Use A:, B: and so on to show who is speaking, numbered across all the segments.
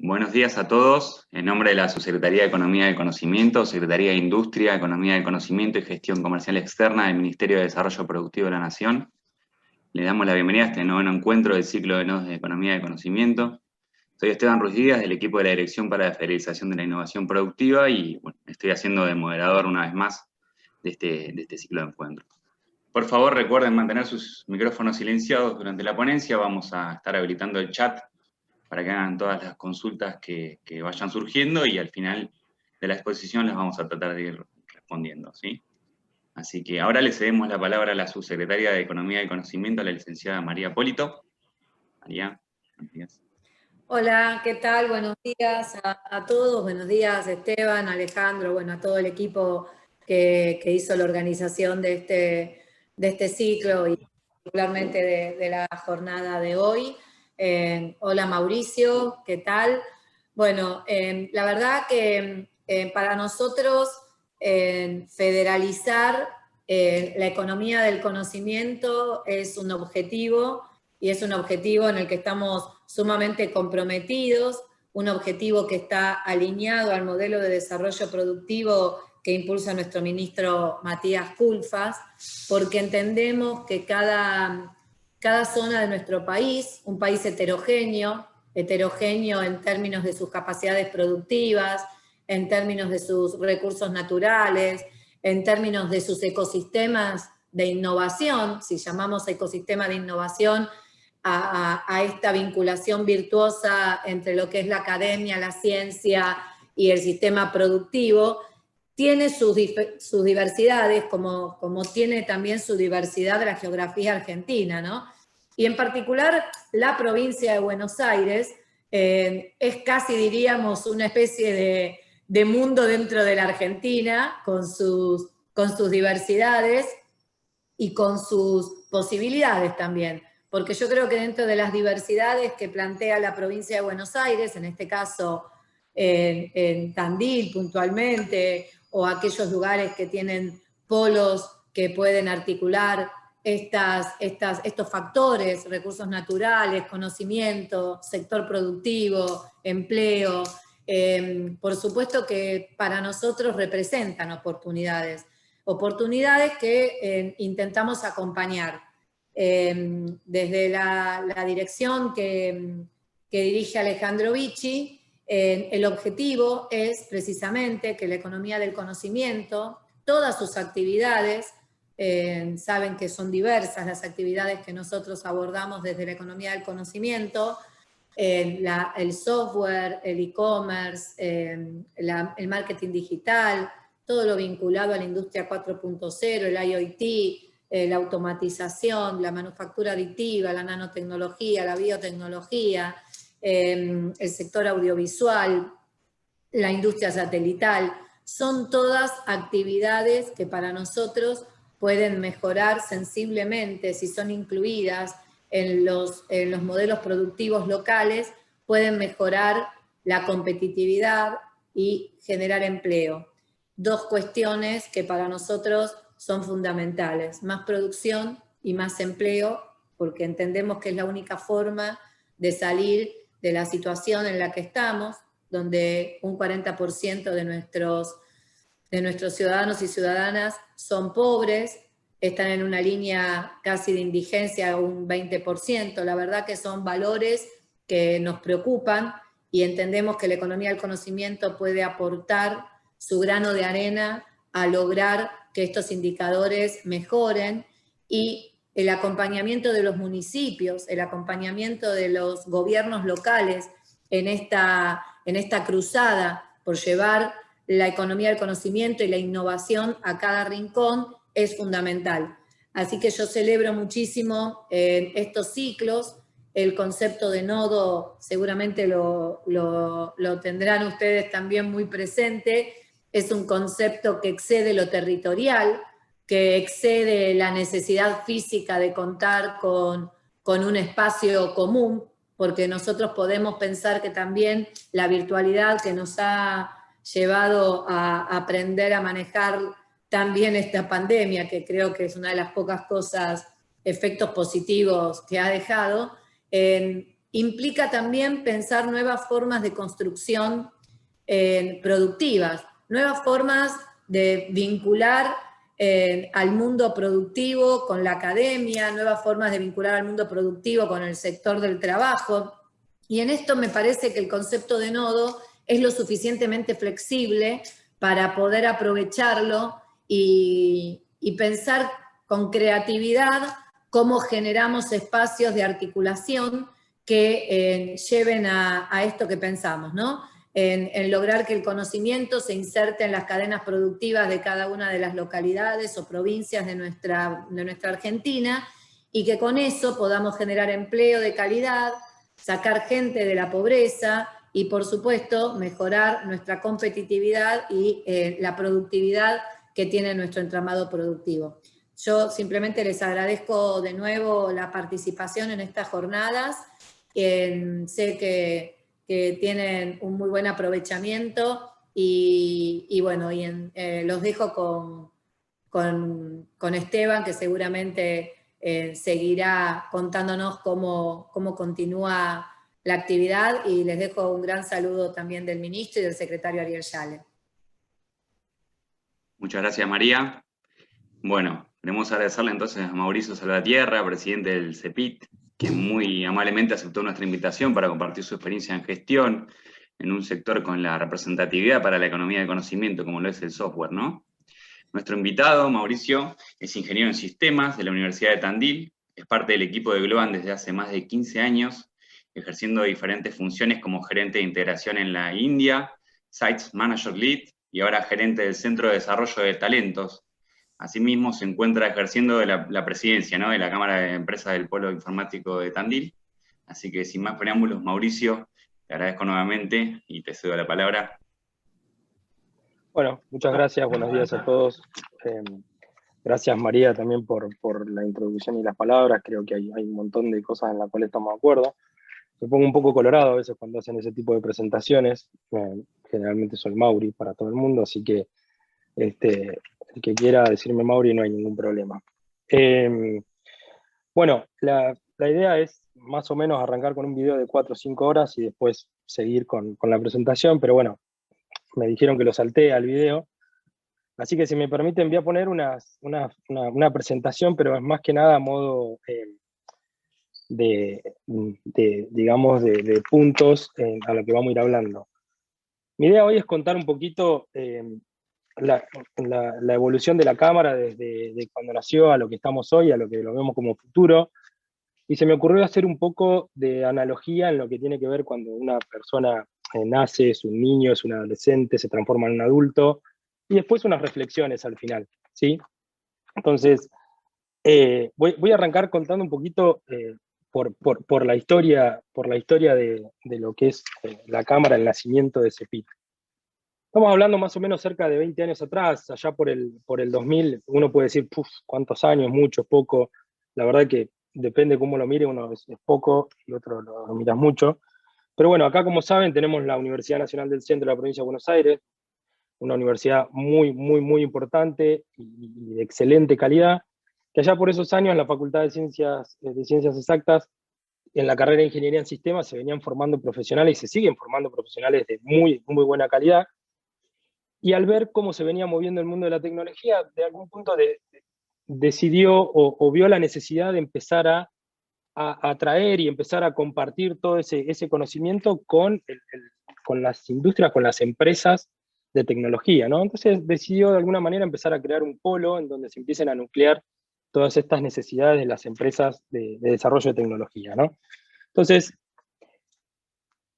A: Buenos días a todos. En nombre de la Subsecretaría de Economía del Conocimiento, Secretaría de Industria, Economía del Conocimiento y Gestión Comercial Externa del Ministerio de Desarrollo Productivo de la Nación, le damos la bienvenida a este noveno encuentro del ciclo de nodos de Economía del Conocimiento. Soy Esteban Ruiz Díaz, del equipo de la Dirección para la Federalización de la Innovación Productiva y bueno, estoy haciendo de moderador una vez más de este ciclo de encuentro. Por favor, recuerden mantener sus micrófonos silenciados durante la ponencia. Vamos a estar habilitando el chat para que hagan todas las consultas que vayan surgiendo y al final de la exposición las vamos a tratar de ir respondiendo, ¿sí? Así que ahora le cedemos la palabra a la Subsecretaria de Economía y Conocimiento, a la licenciada María Polito. María, buenos días.
B: Hola, ¿qué tal? Buenos días a todos, buenos días Esteban, Alejandro, bueno, a todo el equipo que hizo la organización de este ciclo y particularmente de la jornada de hoy. Hola Mauricio, ¿qué tal? Bueno, la verdad que para nosotros federalizar la economía del conocimiento es un objetivo, y es un objetivo en el que estamos sumamente comprometidos, un objetivo que está alineado al modelo de desarrollo productivo que impulsa nuestro ministro Matías Culfas, porque entendemos que cada zona de nuestro país, un país heterogéneo en términos de sus capacidades productivas, en términos de sus recursos naturales, en términos de sus ecosistemas de innovación, si llamamos ecosistema de innovación a esta vinculación virtuosa entre lo que es la academia, la ciencia y el sistema productivo, tiene sus diversidades, como tiene también su diversidad de la geografía argentina, ¿no? Y en particular la provincia de Buenos Aires es casi, diríamos, una especie de mundo dentro de la Argentina, con sus diversidades y con sus posibilidades también. Porque yo creo que dentro de las diversidades que plantea la provincia de Buenos Aires, en este caso en Tandil puntualmente, o aquellos lugares que tienen polos que pueden articular estos factores, recursos naturales, conocimiento, sector productivo, empleo, por supuesto que para nosotros representan oportunidades que intentamos acompañar. Desde la dirección que dirige Alejandro Vicci, el objetivo es precisamente que la economía del conocimiento, todas sus actividades, saben que son diversas las actividades que nosotros abordamos desde la economía del conocimiento, el software, el e-commerce, el marketing digital, todo lo vinculado a la industria 4.0, el IoT, la automatización, la manufactura aditiva, la nanotecnología, la biotecnología, el sector audiovisual, la industria satelital, son todas actividades que para nosotros pueden mejorar sensiblemente si son incluidas en los modelos productivos locales, pueden mejorar la competitividad y generar empleo. Dos cuestiones que para nosotros son fundamentales: más producción y más empleo, porque entendemos que es la única forma de salir de la situación en la que estamos, donde un 40% de nuestros ciudadanos y ciudadanas son pobres, están en una línea casi de indigencia, un 20%. La verdad que son valores que nos preocupan y entendemos que la economía del conocimiento puede aportar su grano de arena a lograr que estos indicadores mejoren, y el acompañamiento de los municipios, el acompañamiento de los gobiernos locales en esta cruzada por llevar la economía del conocimiento y la innovación a cada rincón es fundamental. Así que yo celebro muchísimo estos ciclos. El concepto de nodo seguramente lo tendrán ustedes también muy presente. Es un concepto que excede lo territorial, que excede la necesidad física de contar con un espacio común, porque nosotros podemos pensar que también la virtualidad que nos ha llevado a aprender a manejar también esta pandemia, que creo que es una de las pocas cosas, efectos positivos que ha dejado, implica también pensar nuevas formas de construcción productivas, nuevas formas de vincular al mundo productivo con la academia, nuevas formas de vincular al mundo productivo con el sector del trabajo. Y en esto me parece que el concepto de nodo es lo suficientemente flexible para poder aprovecharlo y pensar con creatividad cómo generamos espacios de articulación que lleven a esto que pensamos, ¿no? En lograr que el conocimiento se inserte en las cadenas productivas de cada una de las localidades o provincias de nuestra Argentina, y que con eso podamos generar empleo de calidad, sacar gente de la pobreza y, por supuesto, mejorar nuestra competitividad y la productividad que tiene nuestro entramado productivo. Yo simplemente les agradezco de nuevo la participación en estas jornadas. Sé que tienen un muy buen aprovechamiento y bueno, los dejo con Esteban, que seguramente seguirá contándonos cómo continúa la actividad, y les dejo un gran saludo también del ministro y del secretario Ariel Yale.
A: Muchas gracias, María. Bueno, queremos agradecerle entonces a Mauricio Salvatierra, presidente del CEPIT, que muy amablemente aceptó nuestra invitación para compartir su experiencia en gestión en un sector con la representatividad para la economía del conocimiento, como lo es el software, ¿no? Nuestro invitado, Mauricio, es ingeniero en sistemas de la Universidad de Tandil, es parte del equipo de Globant desde hace más de 15 años, ejerciendo diferentes funciones como gerente de integración en la India, Sites Manager Lead y ahora gerente del Centro de Desarrollo de Talentos. Asimismo, se encuentra ejerciendo la presidencia, ¿no?, de la Cámara de Empresas del Polo Informático de Tandil. Así que, sin más preámbulos, Mauricio, te agradezco nuevamente y te cedo la palabra.
C: Bueno, muchas gracias, buenos días a todos. Gracias, María, también por la introducción y las palabras. Creo que hay un montón de cosas en las cuales estamos de acuerdo. Me pongo un poco colorado a veces cuando hacen ese tipo de presentaciones. Generalmente soy Mauri para todo el mundo, así que el que quiera decirme Mauri no hay ningún problema. Bueno, la idea es más o menos arrancar con un video de 4 o 5 horas y después seguir con la presentación, pero bueno, me dijeron que lo salté al video. Así que si me permiten voy a poner una presentación, pero es más que nada a modo digamos, de puntos a lo que vamos a ir hablando. Mi idea hoy es contar un poquito la evolución de la cámara desde cuando nació a lo que estamos hoy, a lo que lo vemos como futuro, y se me ocurrió hacer un poco de analogía en lo que tiene que ver cuando una persona nace, es un niño, es un adolescente, se transforma en un adulto, y después unas reflexiones al final, ¿sí? Entonces, voy a arrancar contando un poquito por la historia de lo que es la cámara, el nacimiento de CEPIT. Estamos hablando más o menos cerca de 20 años atrás, allá por el 2000, uno puede decir, ¿cuántos años? Mucho, poco. La verdad que depende cómo lo mire, uno es poco y otro lo miras mucho. Pero bueno, acá, como saben, tenemos la Universidad Nacional del Centro de la Provincia de Buenos Aires, una universidad muy, muy, muy importante y de excelente calidad, que allá por esos años en la Facultad de Ciencias Exactas, en la carrera de Ingeniería en Sistemas, se venían formando profesionales y se siguen formando profesionales de muy, muy buena calidad. Y al ver cómo se venía moviendo el mundo de la tecnología, de algún punto decidió o vio la necesidad de empezar a atraer y empezar a compartir todo ese conocimiento con las industrias, con las empresas de tecnología, ¿no? Entonces decidió de alguna manera empezar a crear un polo en donde se empiecen a nuclear todas estas necesidades de las empresas de desarrollo de tecnología, ¿no? Entonces,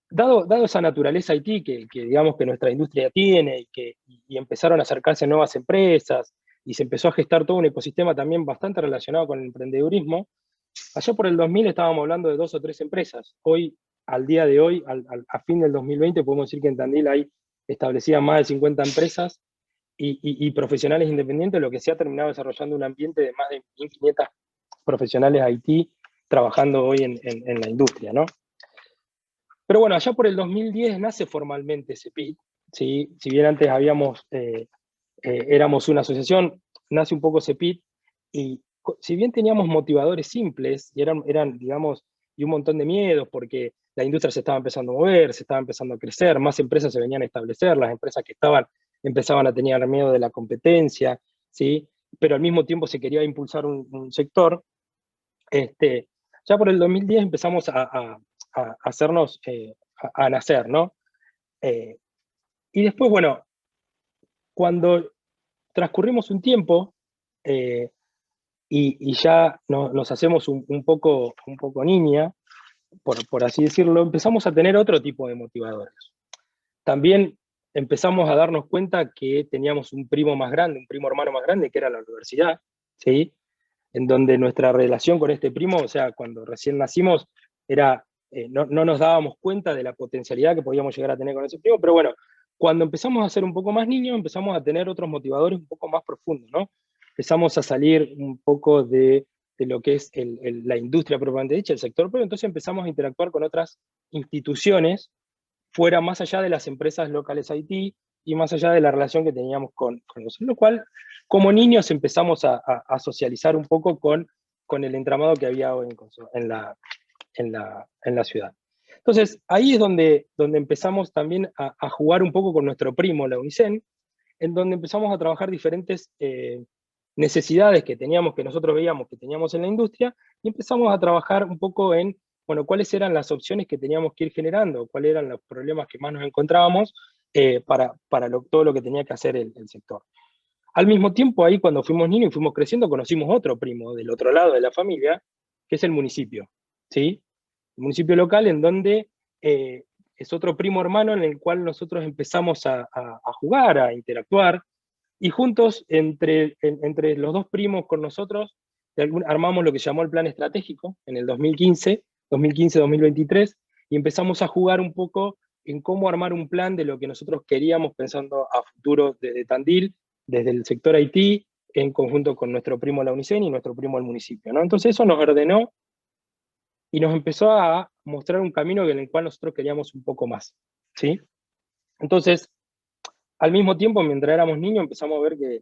C: dado esa naturaleza IT que digamos que nuestra industria tiene y empezaron a acercarse nuevas empresas y se empezó a gestar todo un ecosistema también bastante relacionado con el emprendedurismo, allá por el 2000 estábamos hablando de 2 o 3 empresas. Hoy, al día de hoy, a fin del 2020, podemos decir que en Tandil hay establecidas más de 50 empresas y profesionales independientes, lo que se ha terminado desarrollando un ambiente de más de 1.500 profesionales IT trabajando hoy en la industria, ¿no? Pero bueno, allá por el 2010 nace formalmente CEPIT, ¿sí? Si bien antes éramos una asociación, nace un poco CEPIT, y si bien teníamos motivadores simples, y eran digamos, y un montón de miedos, porque la industria se estaba empezando a mover, se estaba empezando a crecer, más empresas se venían a establecer, las empresas que estaban empezaban a tener miedo de la competencia, ¿sí? Pero al mismo tiempo se quería impulsar un sector. Ya por el 2010 empezamos a hacernos, a nacer, ¿no? Y después, bueno, cuando transcurrimos un tiempo, y ya nos hacemos un poco niña, por así decirlo, empezamos a tener otro tipo de motivadores. También empezamos a darnos cuenta que teníamos un primo más grande, un primo hermano más grande, que era la universidad, ¿sí? En donde nuestra relación con este primo, o sea, cuando recién nacimos, era, no nos dábamos cuenta de la potencialidad que podíamos llegar a tener con ese primo, pero bueno, cuando empezamos a ser un poco más niños, empezamos a tener otros motivadores un poco más profundos, ¿no? Empezamos a salir un poco de lo que es la industria propiamente dicha, el sector, pero entonces empezamos a interactuar con otras instituciones fuera, más allá de las empresas locales IT y más allá de la relación que teníamos con nosotros, lo cual, como niños, empezamos a socializar un poco con el entramado que había en la ciudad. Entonces, ahí es donde empezamos también a jugar un poco con nuestro primo, la UNICEN, en donde empezamos a trabajar diferentes necesidades que teníamos, que nosotros veíamos que teníamos en la industria, y empezamos a trabajar un poco en, bueno, cuáles eran las opciones que teníamos que ir generando, cuáles eran los problemas que más nos encontrábamos para todo lo que tenía que hacer el sector. Al mismo tiempo, ahí cuando fuimos niños y fuimos creciendo, conocimos otro primo del otro lado de la familia, que es el municipio, ¿sí? El municipio local, en donde es otro primo hermano en el cual nosotros empezamos a jugar, a interactuar, y juntos, entre los dos primos con nosotros, armamos lo que se llamó el plan estratégico en el 2015-2023, y empezamos a jugar un poco en cómo armar un plan de lo que nosotros queríamos pensando a futuro desde Tandil, desde el sector IT, en conjunto con nuestro primo la UNICEN y nuestro primo el municipio, ¿no? Entonces eso nos ordenó y nos empezó a mostrar un camino en el cual nosotros queríamos un poco más, ¿sí? Entonces, al mismo tiempo, mientras éramos niños, empezamos a ver que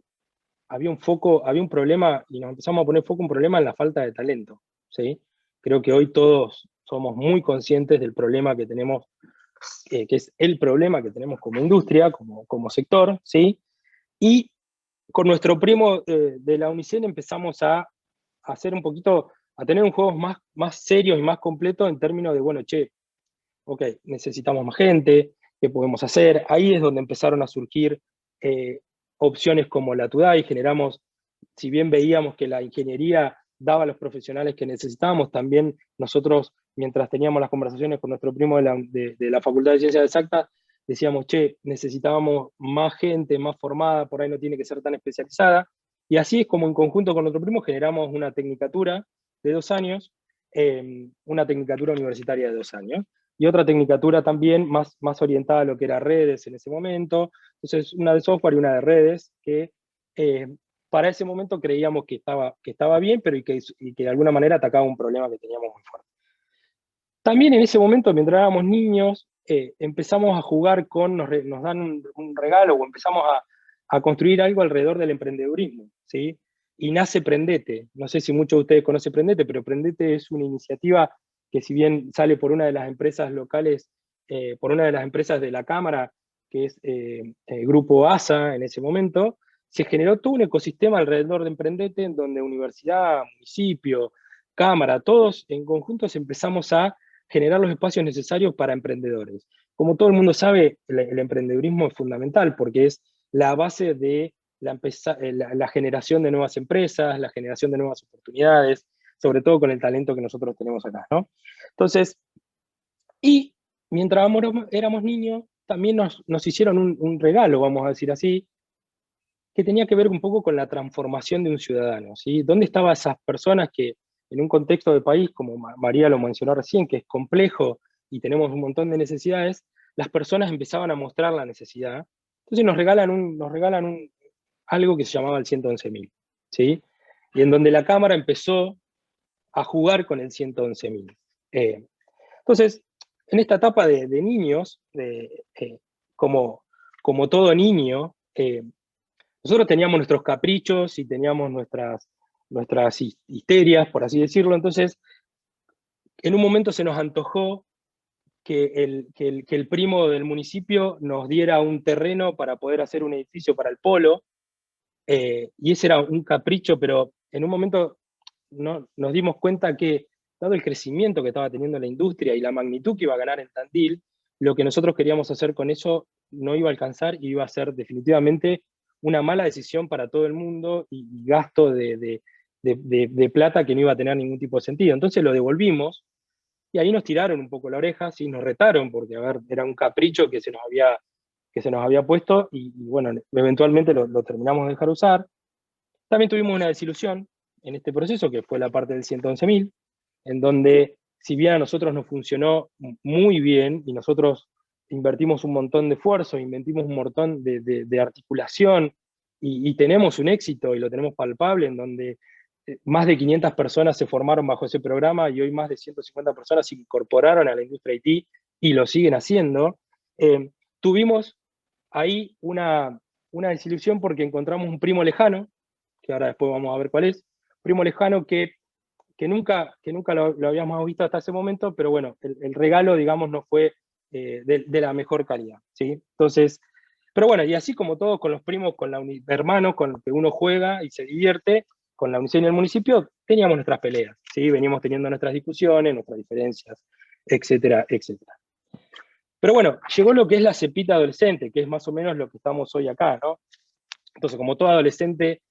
C: había un problema, y nos empezamos a poner foco un problema en la falta de talento, ¿sí? Creo que hoy todos somos muy conscientes del problema que tenemos, que es el problema que tenemos como industria, como sector, ¿sí? Y con nuestro primo de la UNICEN empezamos a hacer un poquito, a tener un juego más serios y más completo en términos de, bueno, che, ok, necesitamos más gente, ¿qué podemos hacer? Ahí es donde empezaron a surgir opciones como la TUDAI, generamos, si bien veíamos que la ingeniería daba los profesionales que necesitábamos, también nosotros, mientras teníamos las conversaciones con nuestro primo de la Facultad de Ciencias Exactas, decíamos, che, necesitábamos más gente, más formada, por ahí no tiene que ser tan especializada, y así es como en conjunto con nuestro primo generamos una tecnicatura de 2 años, una tecnicatura universitaria de 2 años, y otra tecnicatura también más orientada a lo que era redes en ese momento. Entonces, una de software y una de redes, que para ese momento creíamos que estaba bien, pero y que de alguna manera atacaba un problema que teníamos muy fuerte. También en ese momento, mientras éramos niños, empezamos a jugar nos dan un regalo, o empezamos a construir algo alrededor del emprendedurismo, ¿sí? Y nace Prendete. No sé si muchos de ustedes conocen Prendete, pero Prendete es una iniciativa que, si bien sale por una de las empresas locales, por una de las empresas de la Cámara, que es el Grupo ASA en ese momento, se generó todo un ecosistema alrededor de Emprendete, en donde universidad, municipio, Cámara, todos en conjunto empezamos a generar los espacios necesarios para emprendedores. Como todo el mundo sabe, el emprendedurismo es fundamental porque es la base de la generación de nuevas empresas, la generación de nuevas oportunidades, sobre todo con el talento que nosotros tenemos acá, ¿no? Entonces, y mientras éramos niños, también nos hicieron un regalo, vamos a decir así, que tenía que ver un poco con la transformación de un ciudadano, ¿sí? ¿Dónde estaban esas personas que, en un contexto de país, como María lo mencionó recién, que es complejo y tenemos un montón de necesidades, las personas empezaban a mostrar la necesidad? Entonces nos regalan algo que se llamaba el 111.000, ¿sí? Y en donde la Cámara empezó a jugar con el 111.000. Entonces, en esta etapa de niños, como todo niño, nosotros teníamos nuestros caprichos y teníamos nuestras histerias, por así decirlo. Entonces, en un momento se nos antojó que el primo del municipio nos diera un terreno para poder hacer un edificio para el polo, y ese era un capricho, pero en un momento nos dimos cuenta que, dado el crecimiento que estaba teniendo la industria y la magnitud que iba a ganar en Tandil, lo que nosotros queríamos hacer con eso no iba a alcanzar y iba a ser definitivamente una mala decisión para todo el mundo y gasto de plata que no iba a tener ningún tipo de sentido. Entonces lo devolvimos y ahí nos tiraron un poco la oreja, sí, nos retaron, porque a ver, era un capricho que se nos había puesto y bueno, eventualmente lo terminamos de dejar usar. También tuvimos una desilusión en este proceso, que fue la parte del 111.000, en donde, si bien a nosotros nos funcionó muy bien y nosotros invertimos un montón de esfuerzo, invertimos un montón de articulación y tenemos un éxito y lo tenemos palpable, en donde más de 500 personas se formaron bajo ese programa y hoy más de 150 personas se incorporaron a la industria IT y lo siguen haciendo. Tuvimos ahí una desilusión porque encontramos un primo lejano, que ahora después vamos a ver cuál es, primo lejano que nunca lo habíamos visto hasta ese momento, pero bueno, el regalo, digamos, no fue de la mejor calidad, ¿sí? Entonces, pero bueno, y así como todo con los primos, con hermanos, con los que uno juega y se divierte, con la UNICEN y el municipio, teníamos nuestras peleas, ¿sí? Veníamos teniendo nuestras discusiones, nuestras diferencias, etcétera, etcétera. Pero bueno, llegó lo que es la cepita adolescente, que es más o menos lo que estamos hoy acá, ¿no? Entonces, como todo adolescente,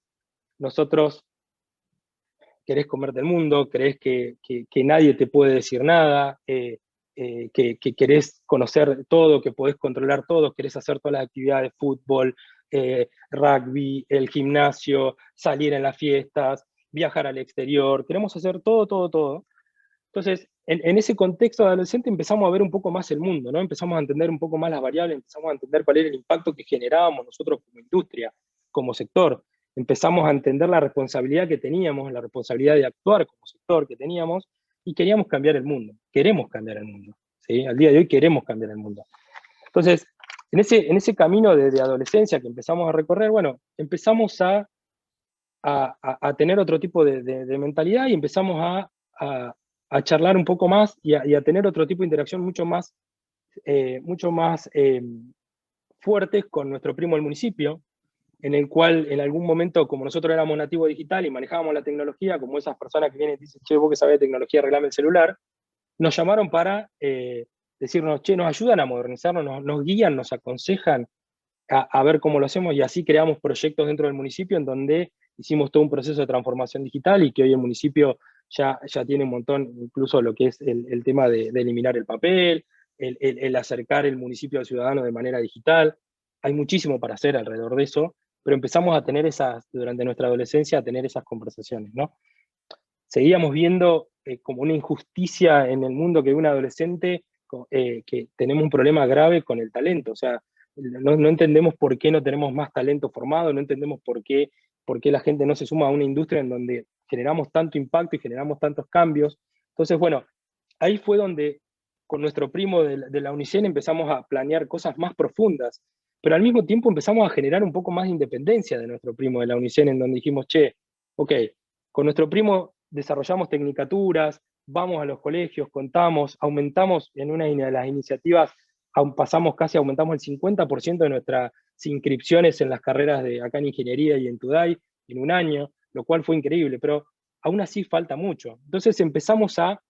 C: nosotros querés comerte el mundo, creés que nadie te puede decir nada, que querés conocer todo, que podés controlar todo, querés hacer todas las actividades, fútbol, rugby, el gimnasio, salir en las fiestas, viajar al exterior, queremos hacer todo, todo, todo. Entonces, en ese contexto de adolescente empezamos a ver un poco más el mundo, ¿no? Empezamos a entender un poco más las variables, empezamos a entender cuál era el impacto que generábamos nosotros como industria, como sector. Empezamos a entender la responsabilidad que teníamos, la responsabilidad de actuar como sector que teníamos, y queríamos cambiar el mundo, queremos cambiar el mundo, ¿sí? Al día de hoy queremos cambiar el mundo. Entonces, en ese camino de adolescencia que empezamos a recorrer, bueno, empezamos a tener otro tipo de mentalidad y empezamos a charlar un poco más y a tener otro tipo de interacción mucho más fuertes con nuestro primo del municipio, en el cual en algún momento, como nosotros éramos nativo digital y manejábamos la tecnología, como esas personas que vienen y dicen, che, vos que sabés de tecnología, arreglame el celular, nos llamaron para decirnos, che, nos ayudan a modernizarnos, nos guían, nos aconsejan a ver cómo lo hacemos, y así creamos proyectos dentro del municipio en donde hicimos todo un proceso de transformación digital y que hoy el municipio ya tiene un montón, incluso lo que es el tema de eliminar el papel, el acercar el municipio al ciudadano de manera digital. Hay muchísimo para hacer alrededor de eso, pero empezamos a tener durante nuestra adolescencia, a tener esas conversaciones, ¿no? Seguíamos viendo como una injusticia en el mundo que un adolescente, que tenemos un problema grave con el talento, o sea, no entendemos por qué no tenemos más talento formado, no entendemos por qué la gente no se suma a una industria en donde generamos tanto impacto y generamos tantos cambios. Entonces, bueno, ahí fue donde con nuestro primo de la UNICEN empezamos a planear cosas más profundas, pero al mismo tiempo empezamos a generar un poco más de independencia de nuestro primo de la UNICEN, en donde dijimos, che, ok, con nuestro primo desarrollamos tecnicaturas, vamos a los colegios, contamos, aumentamos en una de las iniciativas, aumentamos el 50% de nuestras inscripciones en las carreras de acá en Ingeniería y en TUDAI en un año, lo cual fue increíble, pero aún así falta mucho. Entonces empezamos a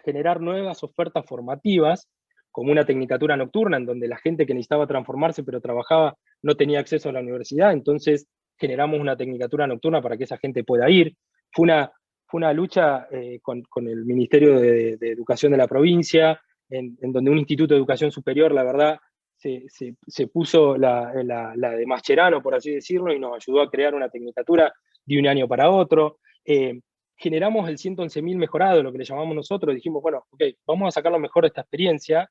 C: generar nuevas ofertas formativas, como una tecnicatura nocturna, en donde la gente que necesitaba transformarse pero trabajaba no tenía acceso a la universidad, entonces generamos una tecnicatura nocturna para que esa gente pueda ir. Fue una lucha con el Ministerio de Educación de la provincia, en donde un instituto de educación superior, la verdad, se puso la de Mascherano, por así decirlo, y nos ayudó a crear una tecnicatura de un año para otro. Generamos el 111.000 mejorado, lo que le llamamos nosotros, dijimos, bueno, ok, vamos a sacar lo mejor de esta experiencia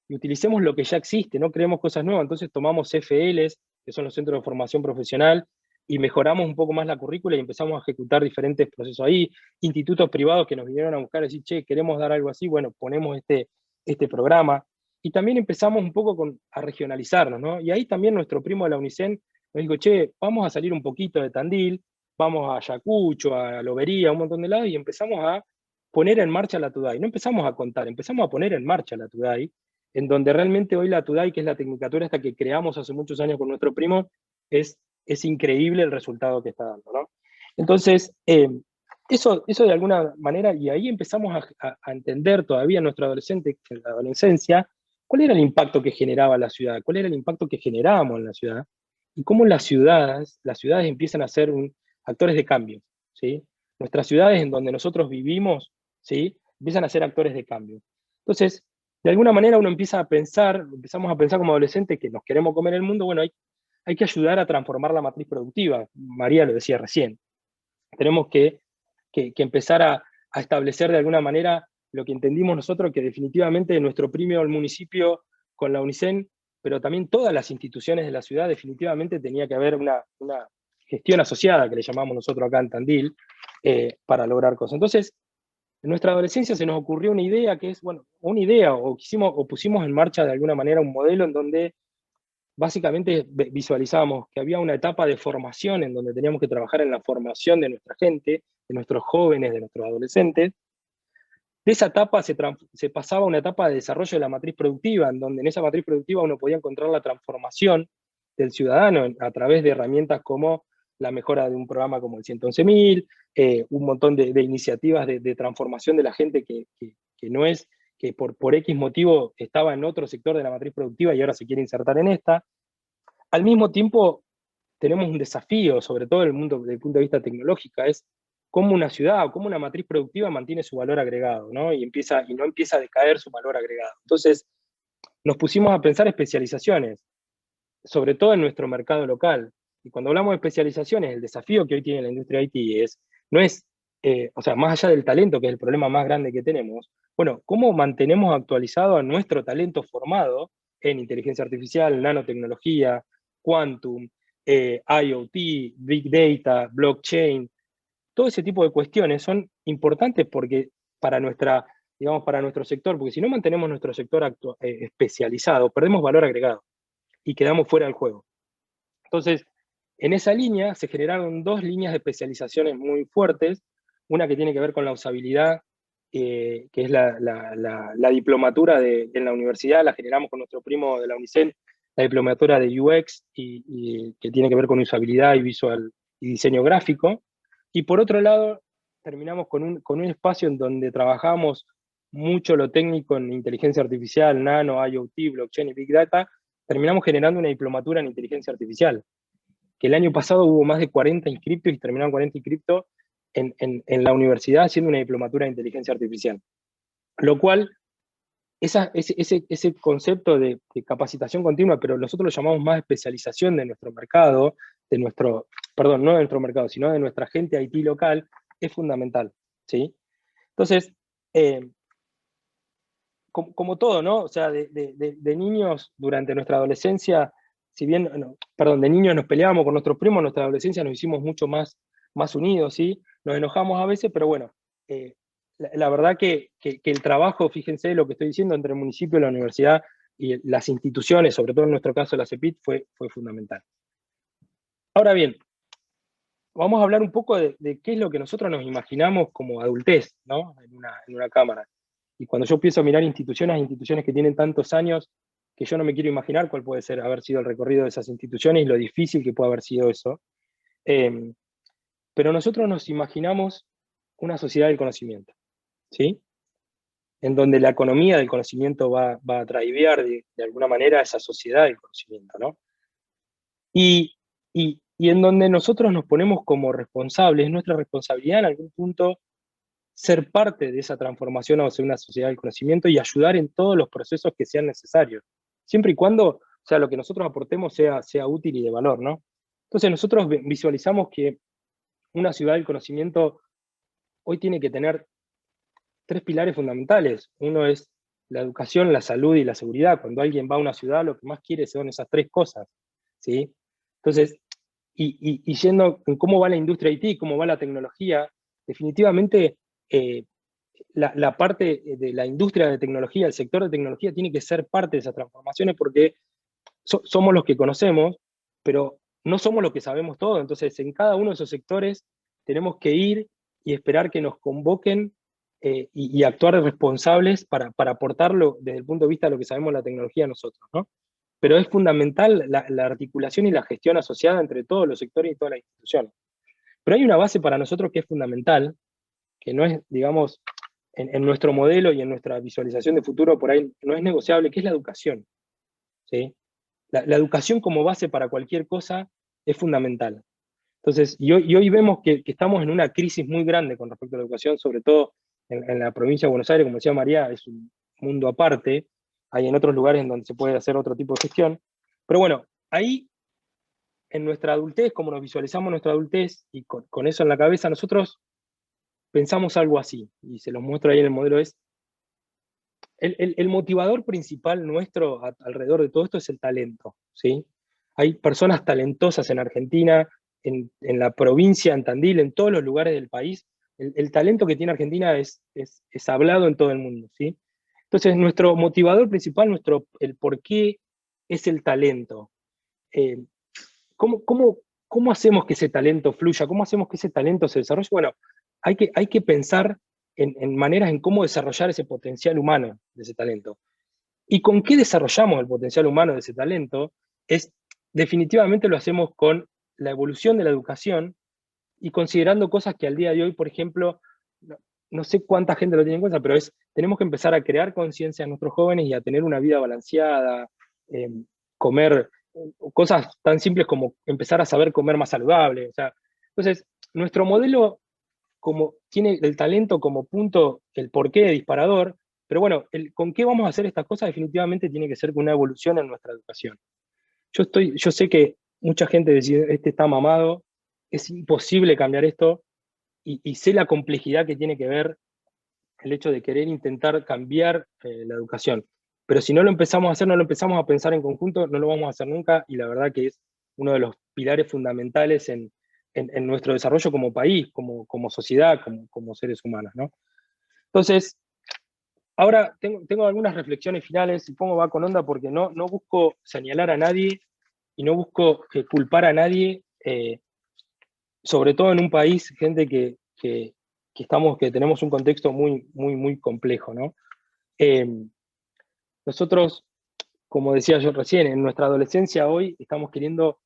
C: y utilicemos lo que ya existe, no creemos cosas nuevas. Entonces tomamos CFLs, que son los centros de formación profesional, y mejoramos un poco más la currícula y empezamos a ejecutar diferentes procesos ahí. Institutos privados que nos vinieron a buscar y decir, che, queremos dar algo así, bueno, ponemos este programa. Y también empezamos un poco a regionalizarnos, ¿no? Y ahí también nuestro primo de la UNICEN nos dijo, che, vamos a salir un poquito de Tandil, vamos a Ayacucho, a Lobería, a un montón de lados, y empezamos a poner en marcha la TUDAI. No empezamos a contar, empezamos a poner en marcha la TUDAI, en donde realmente hoy la TUDAI, que es la tecnicatura esta que creamos hace muchos años con nuestro primo, es increíble el resultado que está dando, ¿no? Entonces, eso de alguna manera, y ahí empezamos a entender todavía en nuestra adolescencia, cuál era el impacto que generaba la ciudad, cuál era el impacto que generábamos en la ciudad, y cómo las ciudades empiezan a ser actores de cambio, ¿sí? Nuestras ciudades en donde nosotros vivimos, ¿sí? Empiezan a ser actores de cambio. Entonces, de alguna manera uno empezamos a pensar como adolescentes que nos queremos comer el mundo, bueno, hay que ayudar a transformar la matriz productiva. María lo decía recién. Tenemos que empezar a establecer de alguna manera lo que entendimos nosotros, que definitivamente nuestro premio al municipio con la UNICEN, pero también todas las instituciones de la ciudad, definitivamente tenía que haber una gestión asociada, que le llamamos nosotros acá en Tandil, para lograr cosas. Entonces, en nuestra adolescencia se nos ocurrió una idea que es, bueno, una idea, o pusimos en marcha de alguna manera un modelo en donde básicamente visualizábamos que había una etapa de formación en donde teníamos que trabajar en la formación de nuestra gente, de nuestros jóvenes, de nuestros adolescentes. De esa etapa se pasaba a una etapa de desarrollo de la matriz productiva, en donde en esa matriz productiva uno podía encontrar la transformación del ciudadano a través de herramientas como la mejora de un programa como el 111.000, un montón de iniciativas de transformación de la gente que no es, que por X motivo estaba en otro sector de la matriz productiva y ahora se quiere insertar en esta. Al mismo tiempo, tenemos un desafío, sobre todo en el mundo desde el punto de vista tecnológico, es cómo una ciudad o cómo una matriz productiva mantiene su valor agregado, ¿no? Y no empieza a decaer su valor agregado. Entonces, nos pusimos a pensar especializaciones, sobre todo en nuestro mercado local. Y cuando hablamos de especializaciones, el desafío que hoy tiene la industria IT no es, o sea, más allá del talento, que es el problema más grande que tenemos, bueno, ¿cómo mantenemos actualizado a nuestro talento formado en inteligencia artificial, nanotecnología, quantum, IoT, Big Data, blockchain? Todo ese tipo de cuestiones son importantes porque para nuestro sector, porque si no mantenemos nuestro sector especializado, perdemos valor agregado y quedamos fuera del juego. Entonces, en esa línea se generaron dos líneas de especializaciones muy fuertes, una que tiene que ver con la usabilidad, que es la diplomatura en la universidad, la generamos con nuestro primo de la UNICEN, la diplomatura de UX, y que tiene que ver con usabilidad y visual y diseño gráfico. Y por otro lado, terminamos con un espacio en donde trabajamos mucho lo técnico en inteligencia artificial, nano, IoT, blockchain y Big Data. Terminamos generando una diplomatura en inteligencia artificial, que el año pasado hubo más de 40 inscriptos y terminaron 40 inscriptos en la universidad haciendo una diplomatura en inteligencia artificial. Lo cual, ese concepto de capacitación continua, pero nosotros lo llamamos más especialización de nuestro mercado, no de nuestro mercado, sino de nuestra gente IT local, es fundamental, ¿sí? Entonces, como todo, ¿no? O sea, de niños durante nuestra adolescencia, si bien, de niños nos peleábamos con nuestros primos, en nuestra adolescencia nos hicimos mucho más unidos, ¿sí? Nos enojamos a veces, pero bueno, la verdad que el trabajo, fíjense lo que estoy diciendo, entre el municipio, la universidad y las instituciones, sobre todo en nuestro caso la CEPIT, fue fundamental. Ahora bien, vamos a hablar un poco de qué es lo que nosotros nos imaginamos como adultez, ¿no? En una cámara. Y cuando yo empiezo a mirar instituciones que tienen tantos años, que yo no me quiero imaginar cuál puede haber sido el recorrido de esas instituciones y lo difícil que puede haber sido eso. Pero nosotros nos imaginamos una sociedad del conocimiento, ¿sí? En donde la economía del conocimiento va a drivear de alguna manera esa sociedad del conocimiento, ¿no? Y en donde nosotros nos ponemos como responsables, nuestra responsabilidad en algún punto, ser parte de esa transformación hacia una sociedad del conocimiento y ayudar en todos los procesos que sean necesarios, siempre y cuando, o sea, lo que nosotros aportemos sea útil y de valor, ¿no? Entonces nosotros visualizamos que una ciudad del conocimiento hoy tiene que tener 3 pilares fundamentales. Uno es la educación, la salud y la seguridad. Cuando alguien va a una ciudad, lo que más quiere son esas 3 cosas, ¿sí? Entonces, y yendo en cómo va la industria IT, cómo va la tecnología, definitivamente la parte de la industria de tecnología, el sector de tecnología, tiene que ser parte de esas transformaciones porque somos los que conocemos, pero no somos los que sabemos todo. Entonces, en cada uno de esos sectores tenemos que ir y esperar que nos convoquen y actuar responsables para aportarlo desde el punto de vista de lo que sabemos de la tecnología nosotros, ¿no? Pero es fundamental la articulación y la gestión asociada entre todos los sectores y todas las instituciones. Pero hay una base para nosotros que es fundamental, que no es, digamos, en nuestro modelo y en nuestra visualización de futuro por ahí no es negociable, que es la educación, ¿sí? La educación como base para cualquier cosa es fundamental. Entonces, y hoy vemos que estamos en una crisis muy grande con respecto a la educación, sobre todo en la provincia de Buenos Aires, como decía María, es un mundo aparte, hay en otros lugares en donde se puede hacer otro tipo de gestión, pero bueno, ahí en nuestra adultez, como nos visualizamos nuestra adultez, y con eso en la cabeza, nosotros pensamos algo así, y se los muestro ahí en el modelo, es el motivador principal nuestro alrededor de todo esto es el talento, ¿sí? Hay personas talentosas en Argentina, en la provincia, en Tandil, en todos los lugares del país. El talento que tiene Argentina es hablado en todo el mundo, ¿sí? Entonces, nuestro motivador principal, el por qué es el talento. ¿Cómo hacemos que ese talento fluya? ¿Cómo hacemos que ese talento se desarrolle? Bueno, hay que pensar en maneras en cómo desarrollar ese potencial humano de ese talento. ¿Y con qué desarrollamos el potencial humano de ese talento? Definitivamente lo hacemos con la evolución de la educación y considerando cosas que al día de hoy, por ejemplo, no sé cuánta gente lo tiene en cuenta, pero tenemos que empezar a crear conciencia en nuestros jóvenes y a tener una vida balanceada, comer cosas tan simples como empezar a saber comer más saludable. O sea, entonces, nuestro modelo como tiene el talento como punto, el porqué de disparador, pero bueno, con qué vamos a hacer estas cosas definitivamente tiene que ser con una evolución en nuestra educación. Yo sé que mucha gente dice, este está mamado, es imposible cambiar esto, y sé la complejidad que tiene que ver el hecho de querer intentar cambiar la educación. Pero si no lo empezamos a hacer, no lo empezamos a pensar en conjunto, no lo vamos a hacer nunca, y la verdad que es uno de los pilares fundamentales en nuestro desarrollo como país, como sociedad, como seres humanos, ¿no? Entonces, ahora tengo algunas reflexiones finales, y va con onda porque no busco señalar a nadie y no busco culpar a nadie, sobre todo en un país, gente que tenemos un contexto muy, muy, muy complejo, ¿no? Nosotros, como decía yo recién, en nuestra adolescencia hoy estamos queriendo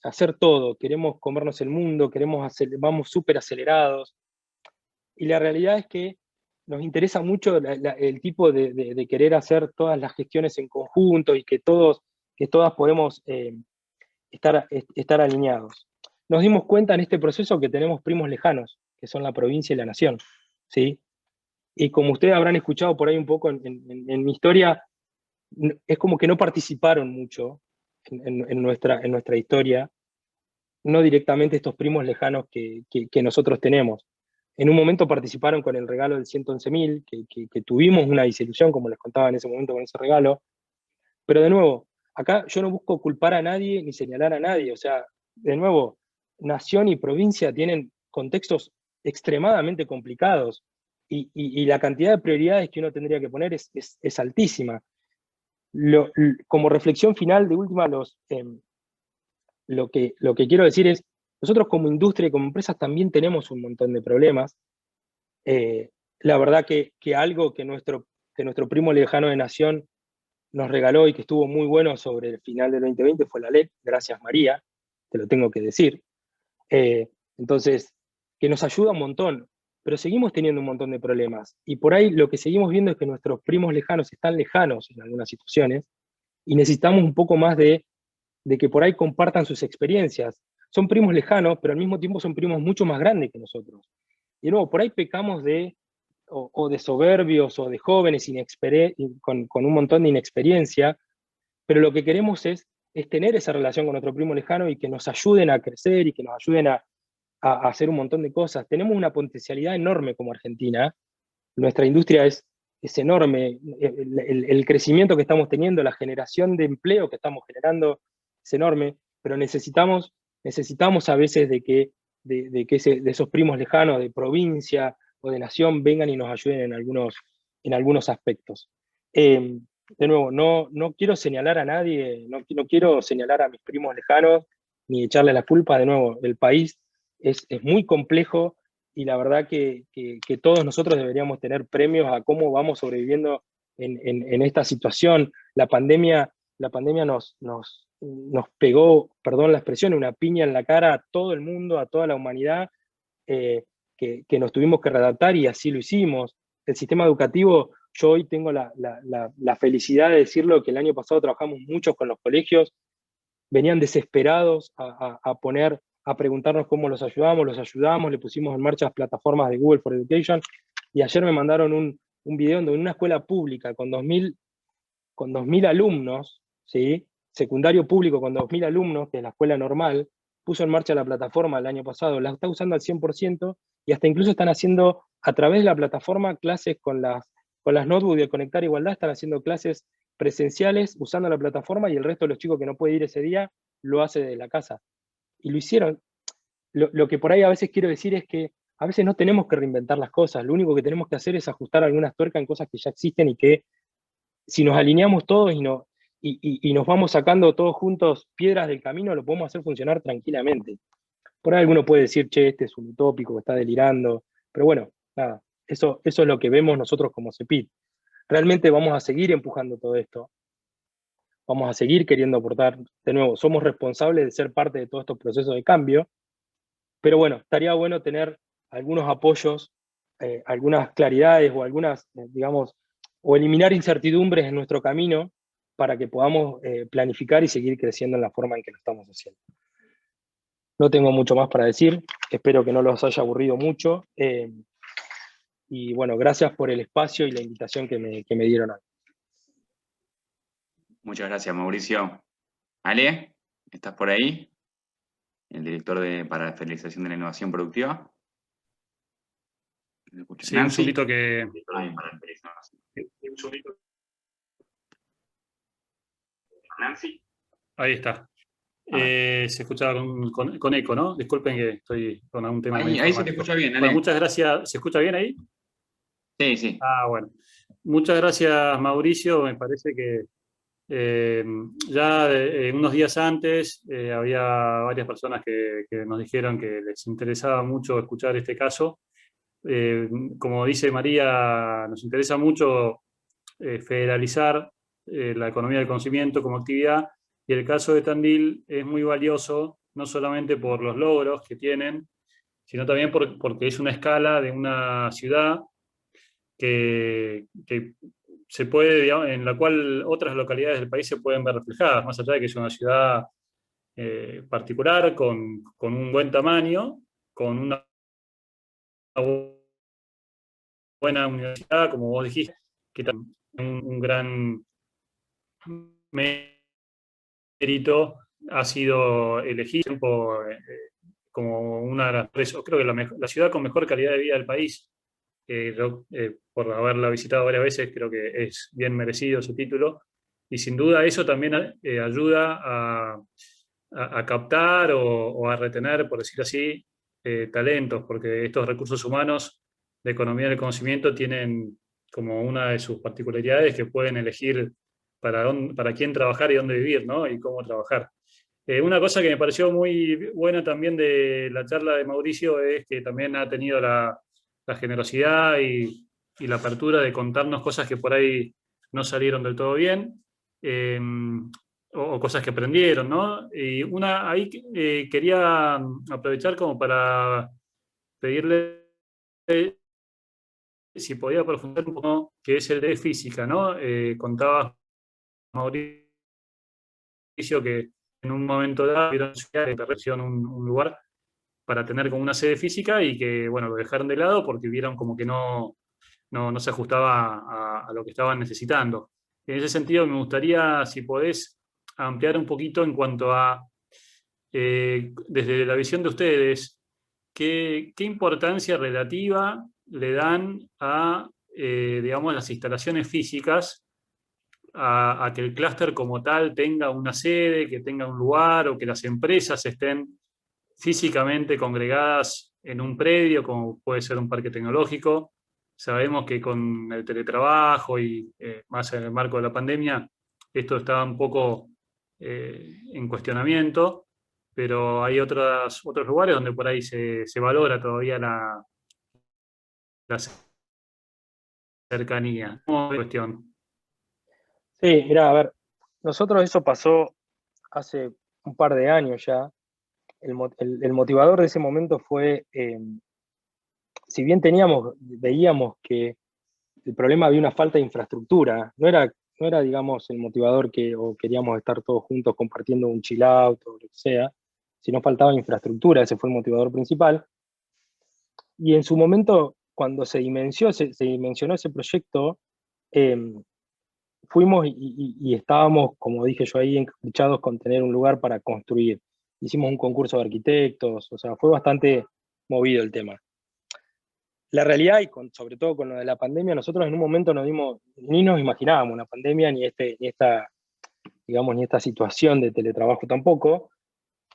C: hacer todo, queremos comernos el mundo, vamos súper acelerados, y la realidad es que nos interesa mucho el tipo de querer hacer todas las gestiones en conjunto y que todas podemos estar alineados. Nos dimos cuenta en este proceso que tenemos primos lejanos, que son la provincia y la nación, ¿sí? Y como ustedes habrán escuchado por ahí un poco en mi historia, es como que no participaron mucho en nuestra historia, no directamente estos primos lejanos que nosotros tenemos. En un momento participaron con el regalo del 111.000, que tuvimos una disilusión, como les contaba en ese momento con ese regalo, pero de nuevo, acá yo no busco culpar a nadie ni señalar a nadie, o sea, de nuevo, nación y provincia tienen contextos extremadamente complicados y la cantidad de prioridades que uno tendría que poner es altísima. Como reflexión final, de última, lo que quiero decir es, nosotros como industria y como empresas también tenemos un montón de problemas. La verdad que algo que nuestro primo lejano de nación nos regaló y que estuvo muy bueno sobre el final del 2020 fue la LEP, gracias María, te lo tengo que decir. Entonces, que nos ayuda un montón, pero seguimos teniendo un montón de problemas. Y por ahí lo que seguimos viendo es que nuestros primos lejanos están lejanos en algunas situaciones y necesitamos un poco más de que por ahí compartan sus experiencias. Son primos lejanos, pero al mismo tiempo son primos mucho más grandes que nosotros. Y luego, por ahí pecamos de soberbios o de jóvenes con un montón de inexperiencia, pero lo que queremos es tener esa relación con nuestro primo lejano y que nos ayuden a crecer y que nos ayuden a hacer un montón de cosas. Tenemos una potencialidad enorme como Argentina, nuestra industria es enorme, el crecimiento que estamos teniendo, la generación de empleo que estamos generando es enorme, pero necesitamos a veces de esos primos lejanos de provincia o de nación vengan y nos ayuden en algunos aspectos. De nuevo, no quiero señalar a nadie, no quiero señalar a mis primos lejanos, ni echarle la culpa. De nuevo, el país es muy complejo la verdad que todos nosotros deberíamos tener premios a cómo vamos sobreviviendo en esta situación. La pandemia nos pegó, perdón la expresión, una piña en la cara a todo el mundo, a toda la humanidad, que nos tuvimos que readaptar y así lo hicimos. El sistema educativo, yo hoy tengo la felicidad de decirlo, que el año pasado trabajamos mucho con los colegios, venían desesperados a preguntarnos cómo los ayudamos, le pusimos en marcha las plataformas de Google for Education, y ayer me mandaron un video donde en una escuela pública con 2.000 alumnos, ¿sí? Secundario público con 2.000 alumnos, que es la escuela normal, puso en marcha la plataforma el año pasado, la está usando al 100%, y hasta incluso están haciendo a través de la plataforma clases con las notebooks de Conectar Igualdad, están haciendo clases presenciales usando la plataforma, y el resto de los chicos que no puede ir ese día lo hace de la casa. Y lo hicieron. Lo que por ahí a veces quiero decir es que a veces no tenemos que reinventar las cosas, lo único que tenemos que hacer es ajustar algunas tuercas en cosas que ya existen, y que si nos alineamos todos y nos vamos sacando todos juntos piedras del camino, lo podemos hacer funcionar tranquilamente. Por ahí alguno puede decir, che, este es un utópico, está delirando, pero bueno, nada, eso es lo que vemos nosotros como CEPIT. Realmente vamos a seguir empujando todo esto, vamos a seguir queriendo aportar. De nuevo, somos responsables de ser parte de todos estos procesos de cambio, pero bueno, estaría bueno tener algunos apoyos, algunas claridades o algunas, digamos, o eliminar incertidumbres en nuestro camino para que podamos planificar y seguir creciendo en la forma en que lo estamos haciendo. No tengo mucho más para decir, espero que no los haya aburrido mucho, y bueno, gracias por el espacio y la invitación que me dieron hoy.
A: Muchas gracias, Mauricio. Ale, ¿estás por ahí? El director para la federalización de la innovación productiva.
D: Sí, un segundito que...
A: Nancy.
D: Ahí está. Se escuchaba con eco, ¿no? Disculpen que estoy con algún tema.
A: Ahí se te escucha bien, Ale.
D: Bueno, muchas gracias. ¿Se escucha bien ahí?
A: Sí, sí.
D: Ah, bueno. Muchas gracias, Mauricio. Me parece que ya unos días antes había varias personas que nos dijeron que les interesaba mucho escuchar este caso. Como dice María, nos interesa mucho federalizar la economía del conocimiento como actividad, y el caso de Tandil es muy valioso, no solamente por los logros que tienen, sino también porque es una escala de una ciudad que se puede, digamos, en la cual otras localidades del país se pueden ver reflejadas, más allá de que es una ciudad particular, con un buen tamaño, con una buena universidad, como vos dijiste, que también un gran mérito ha sido elegido como una de las tres, creo que la ciudad con mejor calidad de vida del país. Por haberla visitado varias veces, creo que es bien merecido ese título, y sin duda eso también ayuda a captar o a retener, por decir así, talentos, porque estos recursos humanos de economía del conocimiento tienen como una de sus particularidades que pueden elegir para quién trabajar y dónde vivir, ¿no? Y cómo trabajar. Una cosa que me pareció muy buena también de la charla de Mauricio es que también ha tenido la generosidad y la apertura de contarnos cosas que por ahí no salieron del todo bien, o cosas que aprendieron, ¿no? Y ahí quería aprovechar como para pedirle si podía profundizar un poco, que es el de física, ¿no? Contaba Mauricio que en un momento dado vieron un lugar para tener como una sede física, y que, bueno, lo dejaron de lado porque vieron como que no se ajustaba a lo que estaban necesitando. En ese sentido, me gustaría, si podés, ampliar un poquito en cuanto a, desde la visión de ustedes, qué importancia relativa le dan a, digamos, las instalaciones físicas, a que el clúster como tal tenga una sede, que tenga un lugar, o que las empresas estén físicamente congregadas en un predio, como puede ser un parque tecnológico. Sabemos que con el teletrabajo y más en el marco de la pandemia, esto estaba un poco en cuestionamiento, pero hay otros lugares donde por ahí se valora todavía la cercanía. ¿Cómo es la cuestión?
C: Sí, mirá, a ver, nosotros eso pasó hace un par de años ya. El motivador de ese momento fue, si bien veíamos que el problema había una falta de infraestructura, no era digamos, el motivador o queríamos estar todos juntos compartiendo un chill out o lo que sea, sino faltaba infraestructura, ese fue el motivador principal. Y en su momento, cuando se dimensionó ese proyecto, fuimos y estábamos, como dije yo ahí, encaprichados con tener un lugar para construir. Hicimos un concurso de arquitectos, o sea, fue bastante movido el tema. La realidad, y sobre todo con lo de la pandemia, nosotros en un momento ni nos imaginábamos una pandemia, ni esta situación de teletrabajo tampoco.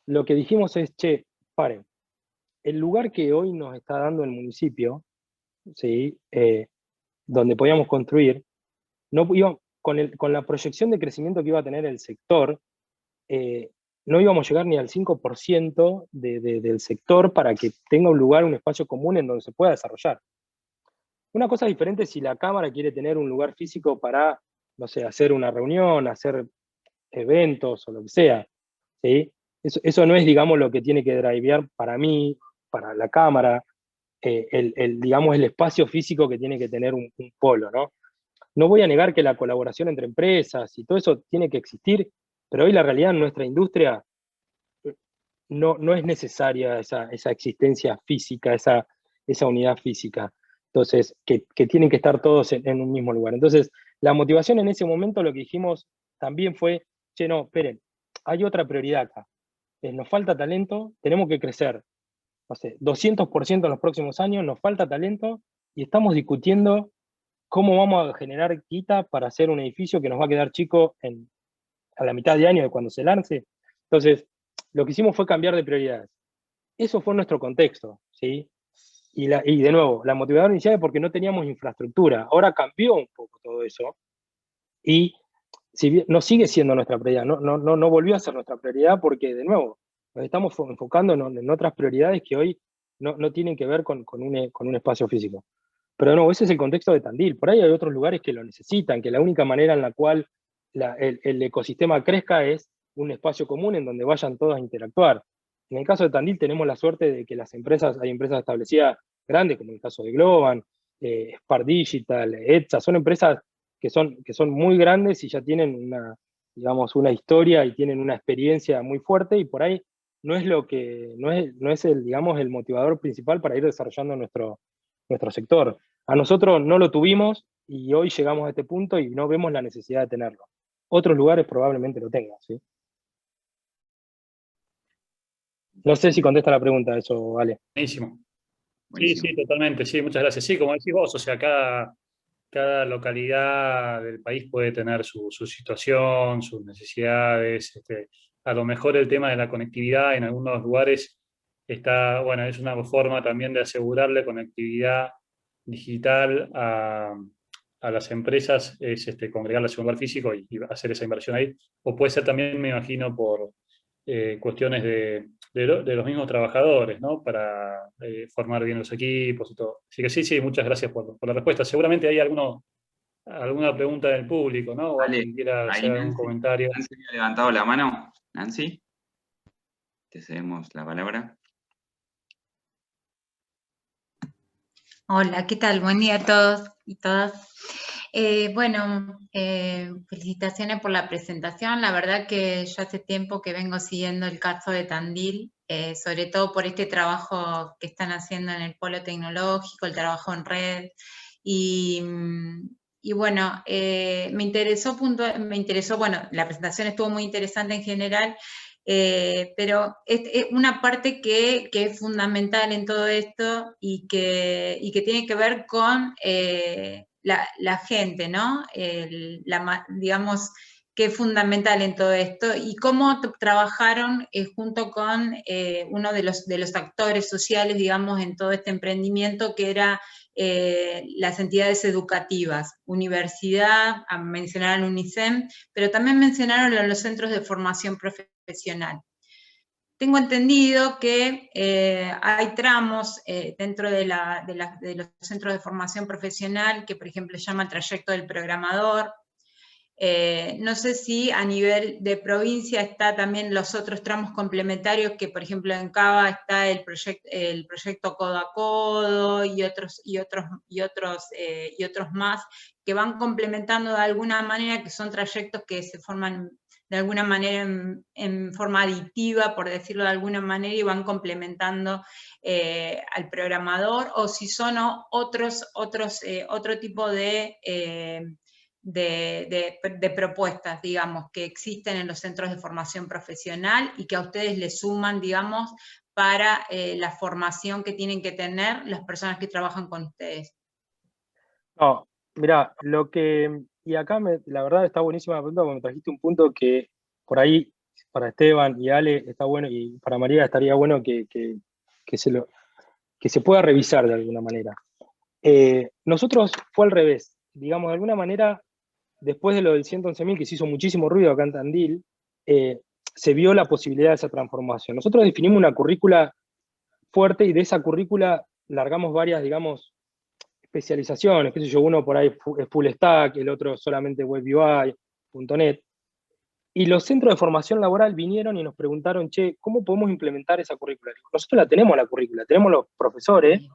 C: Lo que dijimos es, che, paren, el lugar que hoy nos está dando el municipio, ¿sí? Donde podíamos construir, no iba, con la proyección de crecimiento que iba a tener el sector, no íbamos a llegar ni al 5% del sector para que tenga un lugar, un espacio común en donde se pueda desarrollar. Una cosa diferente es si la Cámara quiere tener un lugar físico para, no sé, hacer una reunión, hacer eventos o lo que sea, ¿sí? Eso no es, digamos, lo que tiene que drivear para mí, para la Cámara, digamos, el espacio físico que tiene que tener un polo, ¿no? No voy a negar que la colaboración entre empresas y todo eso tiene que existir, pero hoy la realidad en nuestra industria no es necesaria esa existencia física, esa unidad física. Entonces, que tienen que estar todos en un mismo lugar. Entonces, la motivación en ese momento, lo que dijimos también fue, che, no, esperen, hay otra prioridad acá. Nos falta talento, tenemos que crecer, no sé, 200% en los próximos años, nos falta talento y estamos discutiendo cómo vamos a generar quita para hacer un edificio que nos va a quedar chico a la mitad de año de cuando se lance. Entonces, lo que hicimos fue cambiar de prioridades. Eso fue nuestro contexto, ¿sí? Y de nuevo, la motivadora inicial es porque no teníamos infraestructura. Ahora cambió un poco todo eso. Y si bien no sigue siendo nuestra prioridad, no volvió a ser nuestra prioridad porque, de nuevo, nos estamos enfocando en otras prioridades que hoy no tienen que ver con un espacio físico. Pero no, ese es el contexto de Tandil. Por ahí hay otros lugares que lo necesitan, que la única manera en la cual el ecosistema crezca es un espacio común en donde vayan todos a interactuar. En el caso de Tandil tenemos la suerte de que hay empresas establecidas grandes, como el caso de Globan, Spar Digital, ETSA, son empresas que son muy grandes y ya tienen una historia y tienen una experiencia muy fuerte, y por ahí no es el motivador principal para ir desarrollando nuestro sector. A nosotros no lo tuvimos y hoy llegamos a este punto y no vemos la necesidad de tenerlo. Otros lugares probablemente lo tengan, ¿sí? No sé si contesta la pregunta eso, Vale.
D: Buenísimo.
A: Buenísimo.
D: Sí, totalmente. Sí, muchas gracias. Sí, como decís vos, o sea, cada localidad del país puede tener su situación, sus necesidades. A lo mejor el tema de la conectividad en algunos lugares es una forma también de asegurarle conectividad digital a las empresas, es congregarlas en un lugar físico y hacer esa inversión ahí. O puede ser también, me imagino, por cuestiones de los mismos trabajadores, ¿no? Para formar bien los equipos y todo. Así que sí, muchas gracias por la respuesta. Seguramente hay alguna pregunta del público, ¿no? O
A: Vale,
D: alguien quiera hacer algún comentario.
A: Nancy ha levantado la mano. Nancy, te cedemos la palabra.
E: Hola, ¿qué tal? Buen día a todos y todas. Felicitaciones por la presentación. La verdad que yo hace tiempo que vengo siguiendo el caso de Tandil, sobre todo por este trabajo que están haciendo en el polo tecnológico, el trabajo en red. Me interesó, la presentación estuvo muy interesante en general, pero es una parte que es fundamental en todo esto y que tiene que ver con la gente, ¿no? Digamos, que es fundamental en todo esto y cómo trabajaron junto con uno de los actores sociales, digamos, en todo este emprendimiento, que era las entidades educativas, universidad, mencionaron UNICEM, pero también mencionaron los centros de formación profesional. tengo entendido que hay tramos dentro de los centros de formación profesional que, por ejemplo, se llama el trayecto del programador. No sé si a nivel de provincia está también los otros tramos complementarios, que por ejemplo en Cava está el proyecto Codo a Codo y otros más, que van complementando de alguna manera, que son trayectos que se forman de alguna manera en forma aditiva, por decirlo de alguna manera, y van complementando al programador, o si son otro tipo de propuestas, digamos, que existen en los centros de formación profesional y que a ustedes les suman, digamos, para la formación que tienen que tener las personas que trabajan con ustedes.
C: No, mirá, y acá la verdad está buenísima la pregunta, porque me trajiste un punto que por ahí para Esteban y Ale está bueno, y para María estaría bueno que se pueda revisar de alguna manera. Nosotros fue al revés, digamos, de alguna manera, después de lo del 111.000, que se hizo muchísimo ruido acá en Tandil, se vio la posibilidad de esa transformación. Nosotros definimos una currícula fuerte y de esa currícula largamos varias, digamos, especializaciones, qué sé yo, uno por ahí es full stack, el otro solamente web UI, .NET. Y los centros de formación laboral vinieron y nos preguntaron, che, ¿cómo podemos implementar esa currícula? Nosotros la tenemos, la currícula, tenemos los profesores,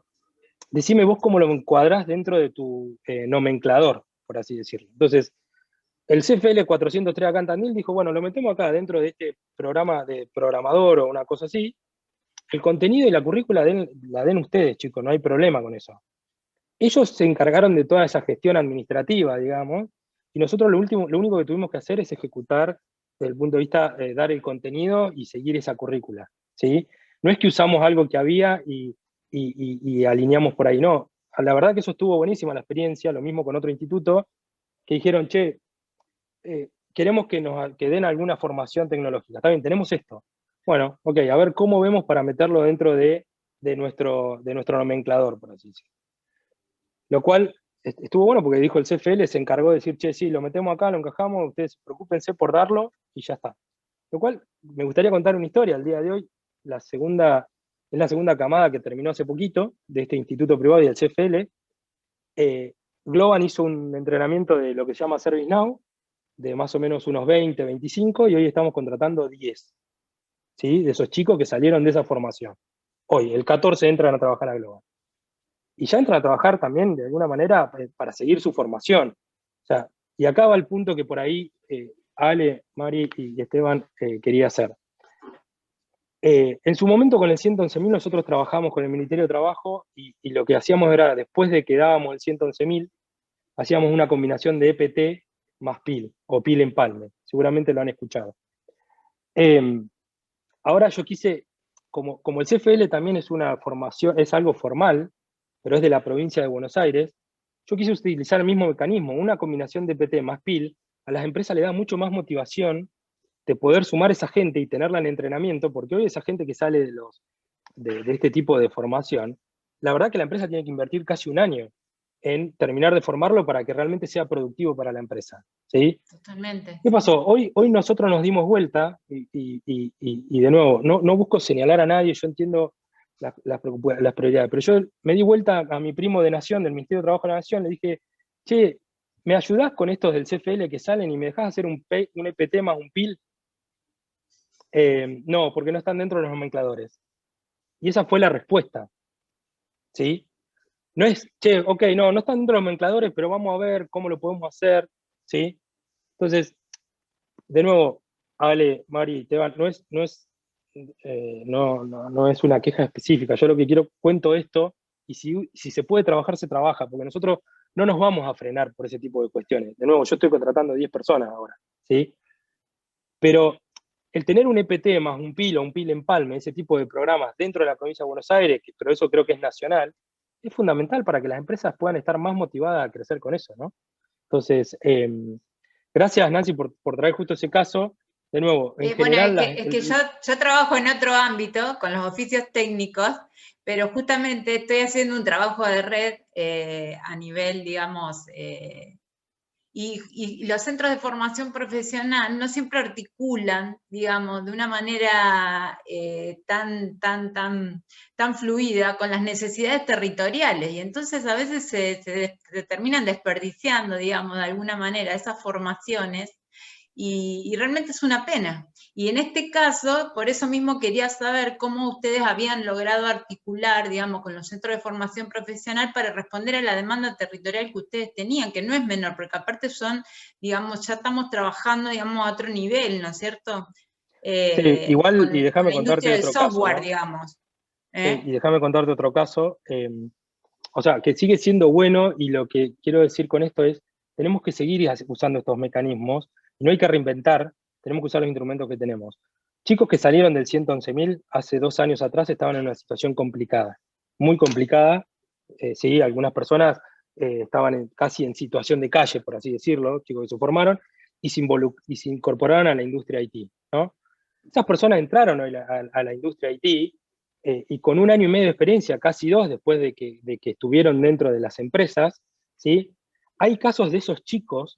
C: decime vos cómo lo encuadrás dentro de tu nomenclador, por así decirlo. Entonces, el CFL 403 acá en Tandil dijo, bueno, lo metemos acá dentro de este programa de programador o una cosa así. El contenido y la currícula la den ustedes, chicos, no hay problema con eso. Ellos se encargaron de toda esa gestión administrativa, digamos, y nosotros lo único que tuvimos que hacer es ejecutar desde el punto de vista de dar el contenido y seguir esa currícula, ¿sí? No es que usamos algo que había y alineamos por ahí, no. La verdad que eso estuvo buenísima la experiencia, lo mismo con otro instituto, que dijeron, che, queremos que den alguna formación tecnológica. Está bien, tenemos esto. Bueno, ok, a ver cómo vemos para meterlo dentro de nuestro nomenclador, por así decirlo. Lo cual estuvo bueno porque dijo el CFL, se encargó de decir, che, sí, lo metemos acá, lo encajamos, ustedes preocúpense por darlo y ya está. Lo cual me gustaría contar una historia. Al día de hoy, es la segunda camada que terminó hace poquito de este instituto privado y del CFL. Globan hizo un entrenamiento de lo que se llama ServiceNow, de más o menos unos 20, 25, y hoy estamos contratando 10, ¿sí? De esos chicos que salieron de esa formación. Hoy, el 14 entran a trabajar a Globan. Y ya entran a trabajar también, de alguna manera, para seguir su formación. O sea, y acá va el punto que por ahí Ale, Mari y Esteban quería hacer. En su momento con el 111.000 nosotros trabajamos con el Ministerio de Trabajo y lo que hacíamos era, después de que dábamos el 111.000, hacíamos una combinación de EPT más PIL, o PIL empalme. Seguramente lo han escuchado. Ahora yo quise, como el CFL también es una formación, es algo formal, pero es de la provincia de Buenos Aires, yo quise utilizar el mismo mecanismo, una combinación de EPT más PIL, a las empresas le da mucho más motivación de poder sumar esa gente y tenerla en entrenamiento, porque hoy esa gente que sale de este tipo de formación, la verdad que la empresa tiene que invertir casi un año en terminar de formarlo para que realmente sea productivo para la empresa, ¿sí?
E: Totalmente.
C: ¿Qué pasó? Hoy nosotros nos dimos vuelta y de nuevo, no busco señalar a nadie, yo entiendo las prioridades, pero yo me di vuelta a mi primo de Nación, del Ministerio de Trabajo de la Nación, le dije, che, ¿me ayudás con estos del CFL que salen y me dejás hacer un EPT más un PIL? No, porque no están dentro de los nomencladores. Y esa fue la respuesta, ¿sí? No es, che, ok, no están dentro de los nomencladores, pero vamos a ver cómo lo podemos hacer, ¿sí? Entonces, de nuevo, Ale, Mari, Esteban, no es una queja específica. Yo lo que cuento esto, y si se puede trabajar, se trabaja, porque nosotros no nos vamos a frenar por ese tipo de cuestiones. De nuevo, yo estoy contratando 10 personas ahora, ¿sí? Pero el tener un EPT más un PIL o un PIL empalme, ese tipo de programas dentro de la provincia de Buenos Aires, pero eso creo que es nacional, es fundamental para que las empresas puedan estar más motivadas a crecer con eso, ¿no? Entonces, gracias Nancy por traer justo ese caso. De nuevo, en general...
E: Es que yo trabajo en otro ámbito, con los oficios técnicos, pero justamente estoy haciendo un trabajo de red a nivel, digamos, y los centros de formación profesional no siempre articulan, digamos, de una manera tan fluida con las necesidades territoriales, y entonces a veces se terminan desperdiciando, digamos, de alguna manera esas formaciones, y realmente es una pena. Y en este caso, por eso mismo quería saber cómo ustedes habían logrado articular, digamos, con los centros de formación profesional para responder a la demanda territorial que ustedes tenían, que no es menor, porque aparte son, digamos, ya estamos trabajando, digamos, a otro nivel, ¿no es cierto?
C: Sí, igual, y
E: Con
C: déjame
E: la industria
C: contarte
E: del
C: otro caso,
E: software,
C: ¿no?
E: digamos.
C: Sí, y déjame contarte otro caso. O sea, que sigue siendo bueno, y lo que quiero decir con esto es, tenemos que seguir usando estos mecanismos, y no hay que reinventar, tenemos que usar los instrumentos que tenemos. Chicos que salieron del 111.000 hace 2 años atrás estaban en una situación complicada, muy complicada. Sí, algunas personas estaban casi en situación de calle, por así decirlo, chicos que se formaron y se incorporaron a la industria IT, ¿no? Esas personas entraron hoy a la industria IT, y con 1 año y medio de experiencia, casi 2, después de que estuvieron dentro de las empresas, ¿sí? Hay casos de esos chicos,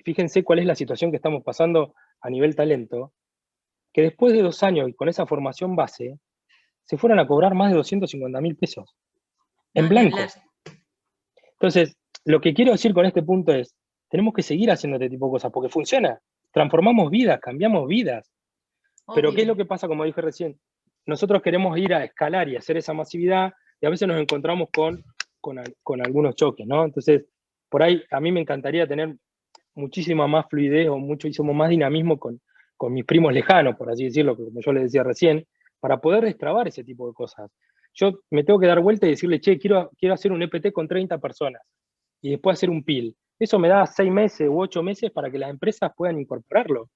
C: fíjense cuál es la situación que estamos pasando a nivel talento, que después de 2 años y con esa formación base, se fueron a cobrar más de 250.000 pesos, en
E: No, ni
C: blanco.
E: hablar.
C: Entonces, lo que quiero decir con este punto es, tenemos que seguir haciendo este tipo de cosas, porque funciona. Transformamos vidas, cambiamos vidas. Pero ¿qué es
E: Obvio.
C: lo que pasa, como dije recién? Nosotros queremos ir a escalar y hacer esa masividad, y a veces nos encontramos con algunos choques, ¿no? Entonces, por ahí a mí me encantaría tener muchísima más fluidez o muchísimo más dinamismo con mis primos lejanos, por así decirlo, como yo les decía recién, para poder destrabar ese tipo de cosas. Yo me tengo que dar vuelta y decirle, che, quiero hacer un EPT con 30 personas y después hacer un PIL. Eso me da 6 meses u 8 meses para que las empresas puedan incorporarlo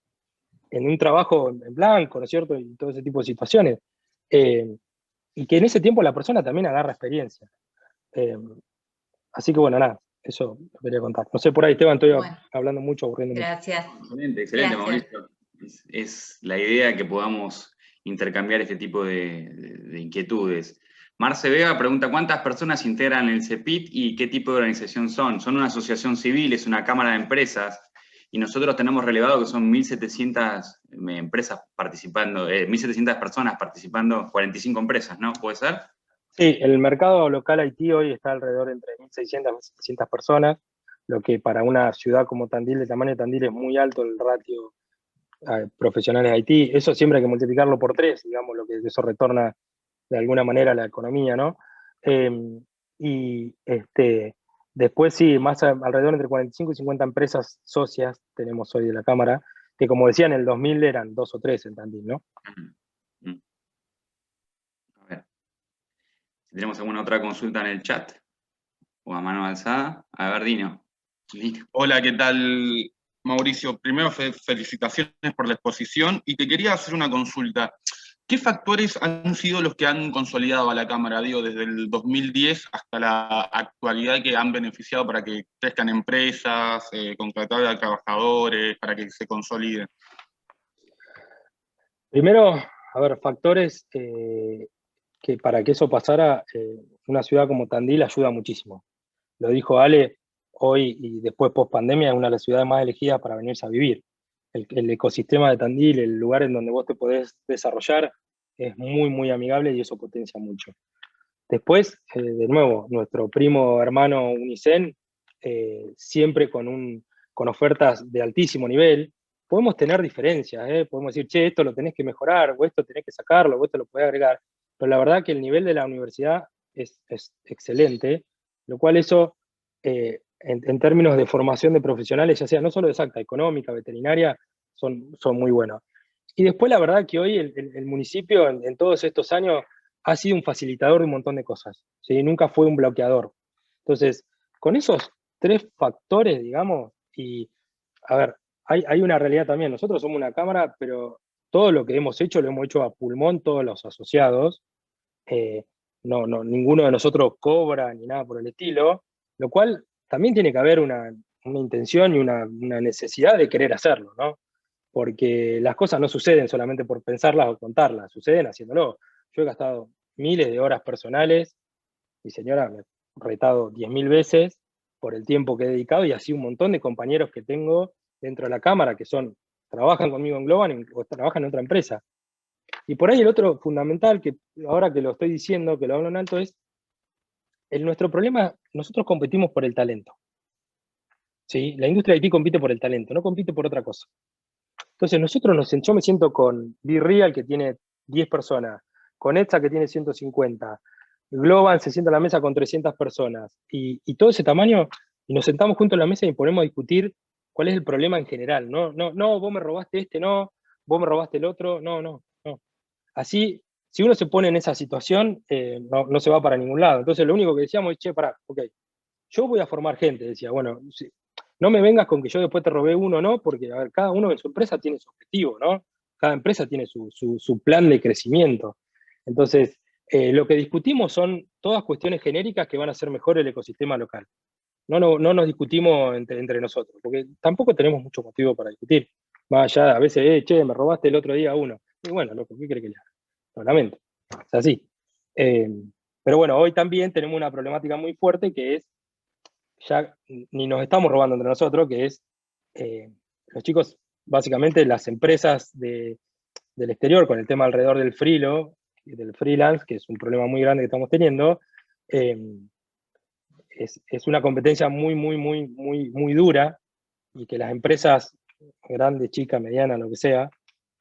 C: en un trabajo en blanco, ¿no es cierto? Y todo ese tipo de situaciones. Y que en ese tiempo la persona también agarra experiencia. Así que bueno, nada, eso lo quería contar. No sé, por ahí, Esteban, estoy
E: Bueno,
C: hablando mucho, aburriendo mucho.
E: gracias.
A: Excelente,
E: Gracias.
A: Mauricio. Es la idea que podamos intercambiar este tipo de inquietudes. Marce Vega pregunta, ¿cuántas personas integran el CEPIT y qué tipo de organización son? Son una asociación civil, es una cámara de empresas, y nosotros tenemos relevado que son 1.700 empresas participando, 1.700 personas participando, 45 empresas, ¿no? ¿Puede ser?
C: Sí, el mercado local Haití hoy está alrededor entre 1.600 y 1.700 personas, lo que para una ciudad como Tandil, de tamaño de Tandil, es muy alto el ratio profesionales de Haití. Eso siempre hay que multiplicarlo por 3, digamos, lo que eso retorna de alguna manera a la economía, ¿no? Y después sí, alrededor entre 45 y 50 empresas socias tenemos hoy de la Cámara, que como decía, en el 2000 eran 2 o 3 en Tandil, ¿no?
A: A ver, si tenemos alguna otra consulta en el chat o a mano alzada. A ver, Dino.
F: Hola, ¿qué tal, Mauricio? Primero, felicitaciones por la exposición, y te quería hacer una consulta. ¿Qué factores han sido los que han consolidado a la Cámara, digo, desde el 2010 hasta la actualidad, que han beneficiado para que crezcan empresas, contratar a trabajadores, para que se consoliden?
C: Primero, a ver, factores que para que eso pasara, una ciudad como Tandil ayuda muchísimo. Lo dijo Ale, hoy y después post pandemia es una de las ciudades más elegidas para venirse a vivir. El ecosistema de Tandil, el lugar en donde vos te podés desarrollar, es muy, muy amigable, y eso potencia mucho. Después, de nuevo, nuestro primo hermano Unicen, siempre con ofertas de altísimo nivel. Podemos tener diferencias, podemos decir, che, esto lo tenés que mejorar, o esto tenés que sacarlo, o esto lo podés agregar, pero la verdad que el nivel de la universidad es excelente, lo cual eso, en términos de formación de profesionales, ya sea no solo exacta, económica, veterinaria, son muy buenos. Y después la verdad que hoy el municipio en todos estos años ha sido un facilitador de un montón de cosas, ¿sí? Nunca fue un bloqueador. Entonces, con esos 3 factores, digamos, y a ver, hay una realidad también. Nosotros somos una cámara, pero todo lo que hemos hecho lo hemos hecho a pulmón, todos los asociados. Ninguno de nosotros cobra ni nada por el estilo, lo cual también tiene que haber una intención y una necesidad de querer hacerlo, ¿no? Porque las cosas no suceden solamente por pensarlas o contarlas, suceden haciéndolo. Yo he gastado miles de horas personales, mi señora me ha retado 10.000 veces, por el tiempo que he dedicado, y así un montón de compañeros que tengo dentro de la Cámara, que trabajan conmigo en Globant o trabajan en otra empresa. Y por ahí el otro fundamental, que ahora que lo estoy diciendo, que lo hablo en alto, es nuestro problema. Nosotros competimos por el talento. ¿Sí? La industria IT compite por el talento, no compite por otra cosa. Entonces yo me siento con B-Real, que tiene 10 personas, con ETSA, que tiene 150, Globant se sienta a la mesa con 300 personas, y todo ese tamaño, y nos sentamos juntos en la mesa y ponemos a discutir cuál es el problema en general. No, vos me robaste no, vos me robaste el otro, no. Así, si uno se pone en esa situación, no se va para ningún lado. Entonces lo único que decíamos es, che, pará, ok, yo voy a formar gente, decía, bueno, no me vengas con que yo después te robé uno, ¿no? Porque, a ver, cada uno en su empresa tiene su objetivo, ¿no? Cada empresa tiene su plan de crecimiento. Entonces, lo que discutimos son todas cuestiones genéricas que van a hacer mejor el ecosistema local. No nos discutimos entre nosotros, porque tampoco tenemos mucho motivo para discutir. Más allá, a veces, che, me robaste el otro día uno. Y bueno, loco, ¿qué crees que le haga? Lo lamento. Es así. Pero bueno, hoy también tenemos una problemática muy fuerte, que es, ya ni nos estamos robando entre nosotros, que es los chicos, básicamente las empresas del exterior, con el tema alrededor del freelance, que es un problema muy grande que estamos teniendo, es una competencia muy dura, y que las empresas grandes, chicas, medianas, lo que sea,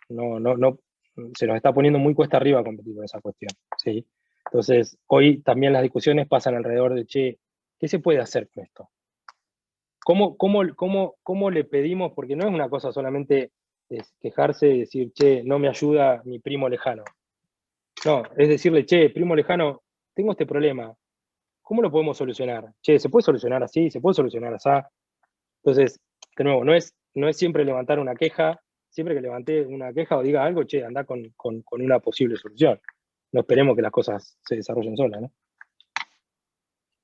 C: se nos está poniendo muy cuesta arriba competir con esa cuestión. ¿Sí? Entonces, hoy también las discusiones pasan alrededor de, che, ¿qué se puede hacer con esto? ¿Cómo le pedimos? Porque no es una cosa solamente quejarse y decir, che, no me ayuda mi primo lejano. No, es decirle, che, primo lejano, tengo este problema, ¿cómo lo podemos solucionar? Che, ¿se puede solucionar así? ¿Se puede solucionar así? Entonces, de nuevo, no es siempre levantar una queja. Siempre que levante una queja o diga algo, che, anda con una posible solución. No esperemos que las cosas se desarrollen solas, ¿no?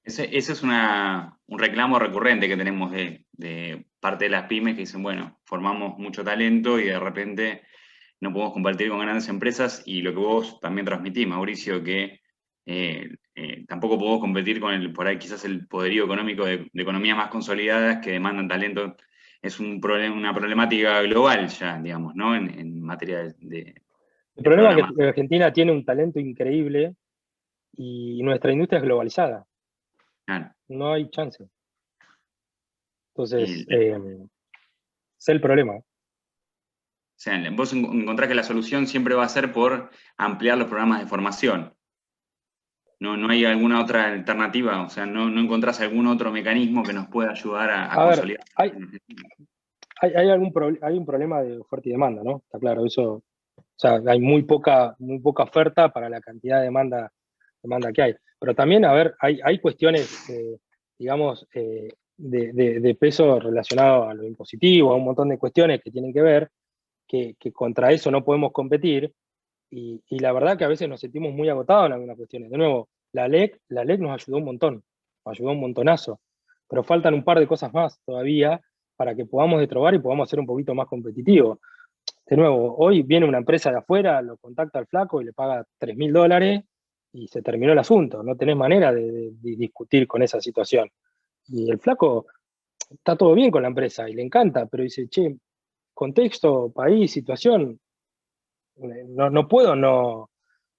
A: Ese es un reclamo recurrente que tenemos de parte de las pymes, que dicen, bueno, formamos mucho talento y de repente no podemos compartir con grandes empresas, y lo que vos también transmitís, Mauricio, que tampoco podemos competir con por ahí quizás el poderío económico de economías más consolidadas que demandan talento. Es una problemática global ya, digamos, ¿no? En materia de
C: El problema es que Argentina tiene un talento increíble y nuestra industria es globalizada.
A: Claro.
C: No hay chance. Entonces, es el problema.
A: O sea, vos encontrás que la solución siempre va a ser por ampliar los programas de formación. No hay alguna otra alternativa, o sea, no encontrás algún otro mecanismo que nos pueda ayudar a consolidar.
C: Hay un problema de oferta y demanda, ¿no? Está claro, eso. O sea, hay muy poca oferta para la cantidad de demanda que hay. Pero también, a ver, hay cuestiones, digamos, de peso relacionado a lo impositivo, a un montón de cuestiones que tienen que ver, que contra eso no podemos competir, y la verdad que a veces nos sentimos muy agotados en algunas cuestiones. De nuevo, la LEC nos ayudó un montón, nos ayudó un montonazo, pero faltan un par de cosas más todavía para que podamos destrabar y podamos ser un poquito más competitivos. De nuevo, hoy viene una empresa de afuera, lo contacta al flaco y le paga $3.000 y se terminó el asunto. No tenés manera de discutir con esa situación. Y el flaco está todo bien con la empresa y le encanta, pero dice, che, contexto, país, situación, no puedo no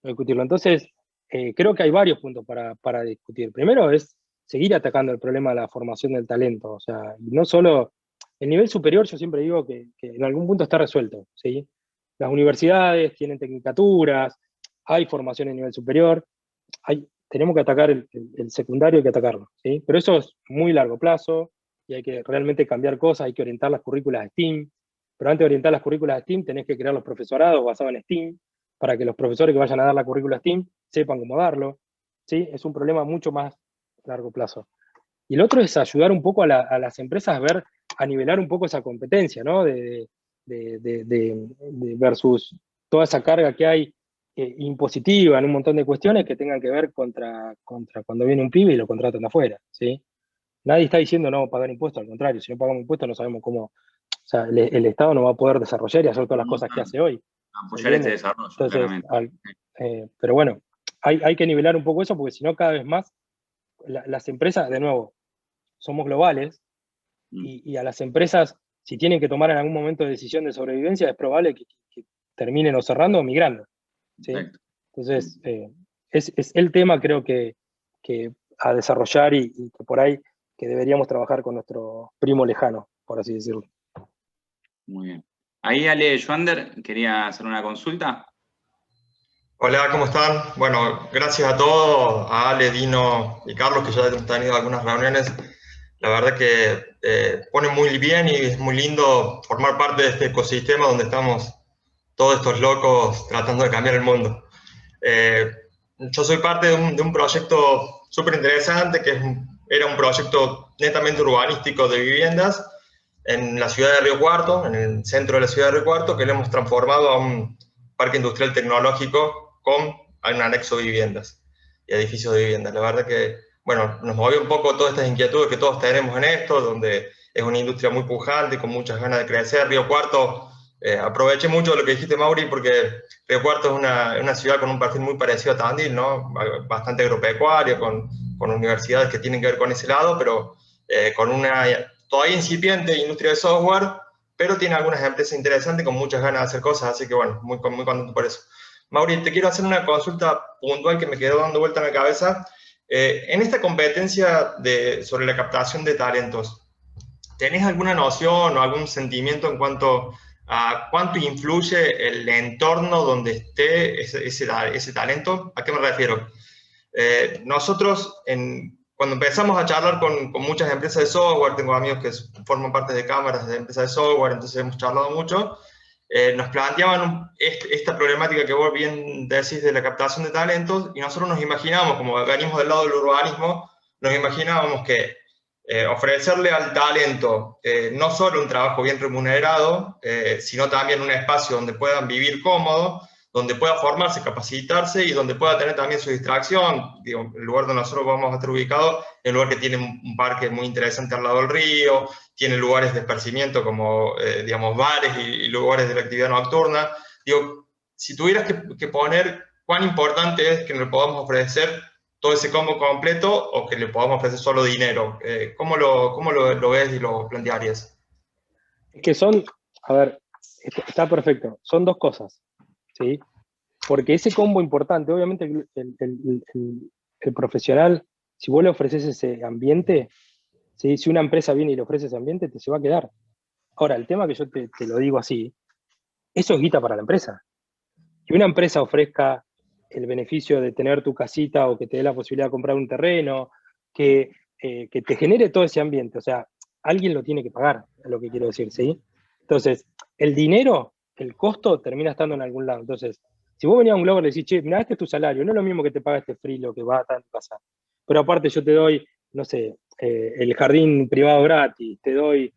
C: discutirlo. Entonces, creo que hay varios puntos para discutir. Primero es seguir atacando el problema de la formación del talento. O sea, y no solo el nivel superior, yo siempre digo que en algún punto está resuelto, ¿sí? Las universidades tienen tecnicaturas, hay formación en nivel superior, tenemos que atacar el secundario, hay que atacarlo, ¿sí? Pero eso es muy largo plazo y hay que realmente cambiar cosas, hay que orientar las currículas STEAM, pero antes de orientar las currículas STEAM tenés que crear los profesorados basados en STEAM, para que los profesores que vayan a dar la currícula STEAM sepan cómo darlo, ¿sí? Es un problema mucho más largo plazo. Y el otro es ayudar un poco a las empresas a nivelar un poco esa competencia, ¿no? De versus toda esa carga que hay impositiva en un montón de cuestiones que tengan que ver contra cuando viene un pibe y lo contratan de afuera, ¿sí? Nadie está diciendo no pagar impuestos, al contrario, si no pagamos impuestos no sabemos cómo, o sea, el Estado no va a poder desarrollar y hacer todas las cosas que hace hoy.
A: Apoyar este desarrollo,
C: entonces,
A: claramente.
C: Pero bueno, hay que nivelar un poco eso, porque si no cada vez más las empresas, de nuevo, somos globales, y a las empresas, si tienen que tomar en algún momento de decisión de sobrevivencia, es probable que terminen o cerrando o migrando, ¿sí? Entonces, es el tema, creo que a desarrollar y que por ahí que deberíamos trabajar con nuestro primo lejano, por así decirlo.
A: Muy bien. Ahí Ale Schwander quería hacer una consulta.
G: Hola, ¿cómo están? Bueno, gracias a todos, a Ale, Dino y Carlos, que ya hemos tenido algunas reuniones. La verdad que pone muy bien y es muy lindo formar parte de este ecosistema donde estamos todos estos locos tratando de cambiar el mundo. Yo soy parte de un proyecto súper interesante, que era un proyecto netamente urbanístico de viviendas en la ciudad de Río Cuarto, en el centro de la ciudad de Río Cuarto, que lo hemos transformado a un parque industrial tecnológico con un anexo de viviendas y edificios de viviendas. La verdad que, bueno, nos movió un poco todas estas inquietudes que todos tenemos en esto, donde es una industria muy pujante, con muchas ganas de crecer. Río Cuarto, aproveché mucho de lo que dijiste, Mauri, porque Río Cuarto es una ciudad con un perfil muy parecido a Tandil, ¿no? Bastante agropecuario, con universidades que tienen que ver con ese lado, pero con una todavía incipiente industria de software, pero tiene algunas empresas interesantes con muchas ganas de hacer cosas, así que bueno, muy contento por eso. Mauri, te quiero hacer una consulta puntual que me quedó dando vuelta en la cabeza. En esta competencia sobre la captación de talentos, ¿tenés alguna noción o algún sentimiento en cuanto a cuánto influye el entorno donde esté ese talento? ¿A qué me refiero? Nosotros, cuando empezamos a charlar con muchas empresas de software, tengo amigos que forman parte de cámaras de empresas de software, entonces hemos charlado mucho, nos planteaban esta problemática que vos bien decís de la captación de talentos, y nosotros nos imaginamos, como venimos del lado del urbanismo, nos imaginábamos que ofrecerle al talento no solo un trabajo bien remunerado, sino también un espacio donde puedan vivir cómodo, donde pueda formarse, capacitarse y donde pueda tener también su distracción. Digo, el lugar donde nosotros vamos a estar ubicados es un lugar que tiene un parque muy interesante al lado del río, tiene lugares de esparcimiento como, digamos, bares y lugares de la actividad nocturna. Digo, si tuvieras que poner cuán importante es que nos podamos ofrecer todo ese combo completo o que le podamos ofrecer solo dinero, ¿cómo lo ves y lo plantearías?
C: Es que a ver, está perfecto, son dos cosas, ¿sí? Porque ese combo importante, obviamente el profesional, si vos le ofreces ese ambiente, ¿sí? Si una empresa viene y le ofrece ese ambiente, se va a quedar. Ahora, el tema que yo te lo digo así, eso es guita para la empresa. Que una empresa ofrezca el beneficio de tener tu casita o que te dé la posibilidad de comprar un terreno, que te genere todo ese ambiente, o sea, alguien lo tiene que pagar, es lo que quiero decir, ¿sí? Entonces, el dinero, el costo termina estando en algún lado. Entonces, si vos venías a un Glover y le decís, che, mirá, este es tu salario, no es lo mismo que te paga este frilo que va a estar en tu casa, pero aparte yo te doy, no sé, el jardín privado gratis, te doy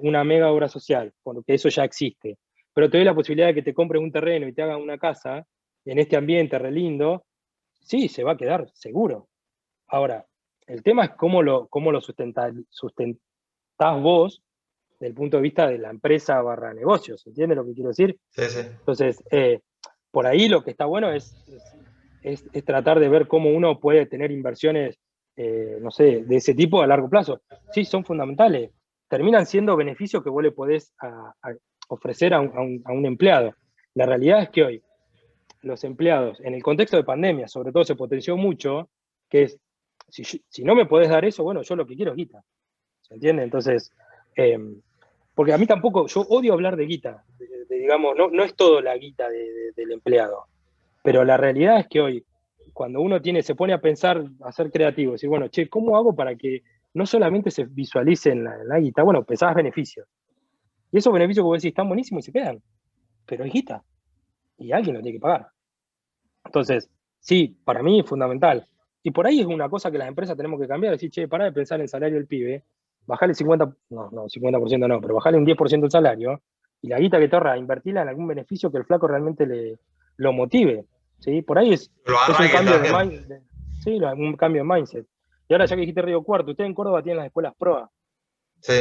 C: una mega obra social, porque eso ya existe, pero te doy la posibilidad de que te compres un terreno y te hagan una casa en este ambiente re lindo, sí, se va a quedar seguro. Ahora, el tema es cómo lo sustentás vos desde el punto de vista de la empresa / negocios, ¿entiendes lo que quiero decir?
G: Sí, sí.
C: Entonces, por ahí lo que está bueno es tratar de ver cómo uno puede tener inversiones, no sé, de ese tipo a largo plazo. Sí, son fundamentales. Terminan siendo beneficios que vos le podés ofrecer a un empleado. La realidad es que hoy los empleados, en el contexto de pandemia, sobre todo se potenció mucho, que es, si no me podés dar eso, bueno, yo lo que quiero es guita. ¿Se entiende? Entonces, porque a mí tampoco, yo odio hablar de guita, digamos, no es todo la guita del empleado, pero la realidad es que hoy, cuando uno se pone a pensar, a ser creativo, decir, bueno, che, ¿cómo hago para que no solamente se visualice en la guita? Bueno, pensás beneficios. Y esos beneficios que vos decís están buenísimos y se quedan, pero es guita. Y alguien lo tiene que pagar. Entonces, sí, para mí es fundamental. Y por ahí es una cosa que las empresas tenemos que cambiar, decir, che, pará de pensar en el salario del pibe, bajale 50% no, pero bajale un 10% el salario, y la guita que te ahorra, invertirla en algún beneficio que el flaco realmente lo motive. ¿Sí? Por ahí es un cambio de mindset. Sí, un cambio de mindset. Y ahora ya que dijiste Río Cuarto, ustedes en Córdoba tienen las escuelas PROA.
G: Sí.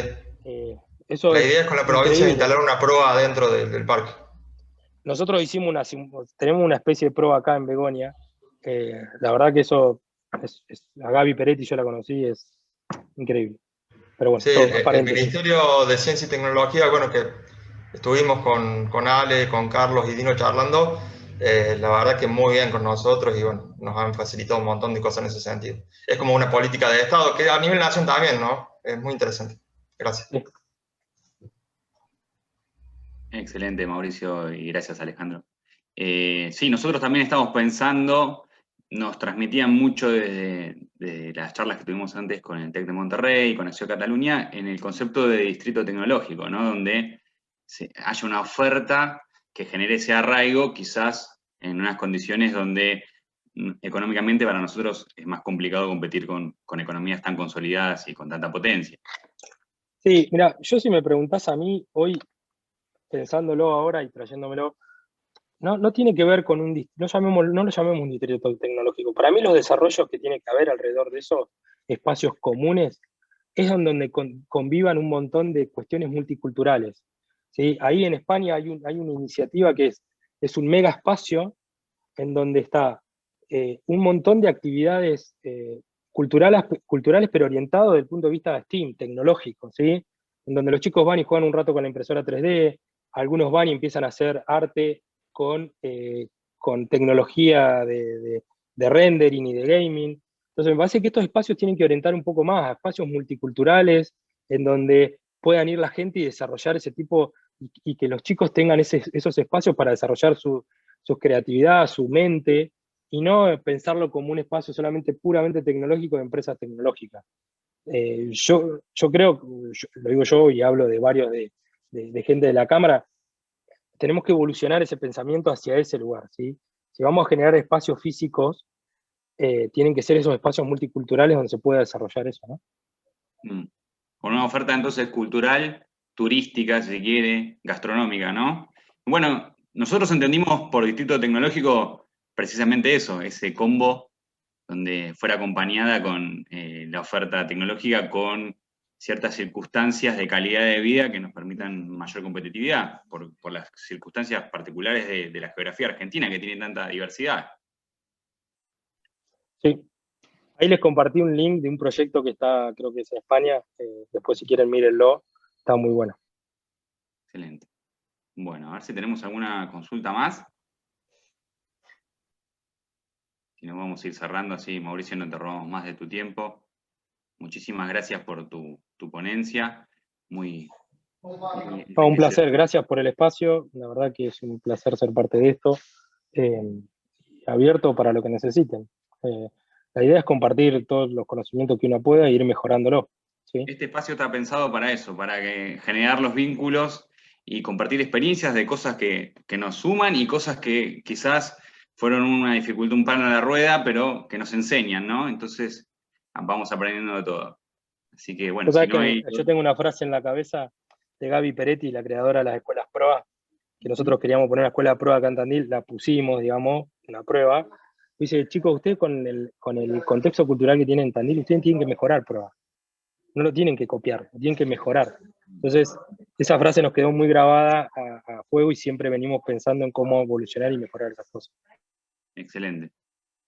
C: Eso
G: la idea es con la provincia de instalar una PROA dentro del parque.
C: Nosotros tenemos una especie de PROA acá en Begonia. La verdad que eso, a Gaby Peretti yo la conocí, es increíble. Pero bueno,
G: Sí,
C: todo,
G: el Ministerio de Ciencia y Tecnología, bueno, que estuvimos con Ale, con Carlos y Dino charlando, la verdad que muy bien con nosotros y bueno, nos han facilitado un montón de cosas en ese sentido. Es como una política de Estado, que a nivel nación también, ¿no? Es muy interesante. Gracias.
C: Sí.
A: Excelente, Mauricio, y gracias, Alejandro. Sí, nosotros también estamos pensando, nos transmitían mucho de las charlas que tuvimos antes con el TEC de Monterrey y con Acció Cataluña, en el concepto de distrito tecnológico, ¿no? Donde haya una oferta que genere ese arraigo, quizás en unas condiciones donde económicamente para nosotros es más complicado competir con economías tan consolidadas y con tanta potencia.
C: Sí, mira, yo si me preguntás a mí, hoy, pensándolo ahora y trayéndomelo, no tiene que ver con no lo llamemos un distrito tecnológico. Para mí los desarrollos que tiene que haber alrededor de esos espacios comunes es donde convivan un montón de cuestiones multiculturales. ¿Sí? Ahí en España hay una iniciativa que es un mega espacio en donde está un montón de actividades culturales, pero orientado desde el punto de vista de STEAM, tecnológico, ¿sí? En donde los chicos van y juegan un rato con la impresora 3D, algunos van y empiezan a hacer arte con tecnología de rendering y de gaming. Entonces me parece que estos espacios tienen que orientar un poco más a espacios multiculturales, en donde puedan ir la gente y desarrollar ese tipo, y que los chicos tengan esos espacios para desarrollar su creatividad, su mente, y no pensarlo como un espacio solamente puramente tecnológico de empresas tecnológicas. Yo creo, lo digo yo y hablo de varios de gente de la Cámara, tenemos que evolucionar ese pensamiento hacia ese lugar, ¿sí? Si vamos a generar espacios físicos, tienen que ser esos espacios multiculturales donde se pueda desarrollar eso, ¿no?
A: Con una oferta entonces cultural, turística, si se quiere, gastronómica, ¿no? Bueno, nosotros entendimos por distrito tecnológico precisamente eso, ese combo donde fuera acompañada con la oferta tecnológica con ciertas circunstancias de calidad de vida que nos permitan mayor competitividad, por las circunstancias particulares de la geografía argentina, que tiene tanta diversidad.
C: Sí. Ahí les compartí un link de un proyecto que está, creo que es en España, después si quieren mírenlo, está muy bueno.
A: Excelente. Bueno, a ver si tenemos alguna consulta más. Si no, vamos a ir cerrando así, Mauricio, no te robamos más de tu tiempo. Muchísimas gracias por tu ponencia.
C: Un placer, gracias por el espacio. La verdad que es un placer ser parte de esto. Abierto para lo que necesiten. La idea es compartir todos los conocimientos que uno pueda e ir mejorándolo. ¿Sí?
A: Este espacio está pensado para eso, para generar los vínculos y compartir experiencias de cosas que nos suman y cosas que quizás fueron una dificultad, un palo en la rueda, pero que nos enseñan, ¿no? Entonces vamos aprendiendo de todo. Así que bueno, si no hay...
C: Yo tengo una frase en la cabeza de Gaby Peretti, la creadora de las escuelas PROA, que nosotros queríamos poner una escuela PROA acá en Tandil, la pusimos, digamos, una prueba. Dice, chicos, ustedes con el contexto cultural que tienen en Tandil, ustedes tienen que mejorar PROA. No lo tienen que copiar, lo tienen que mejorar. Entonces, esa frase nos quedó muy grabada a fuego y siempre venimos pensando en cómo evolucionar y mejorar esas cosas.
A: Excelente,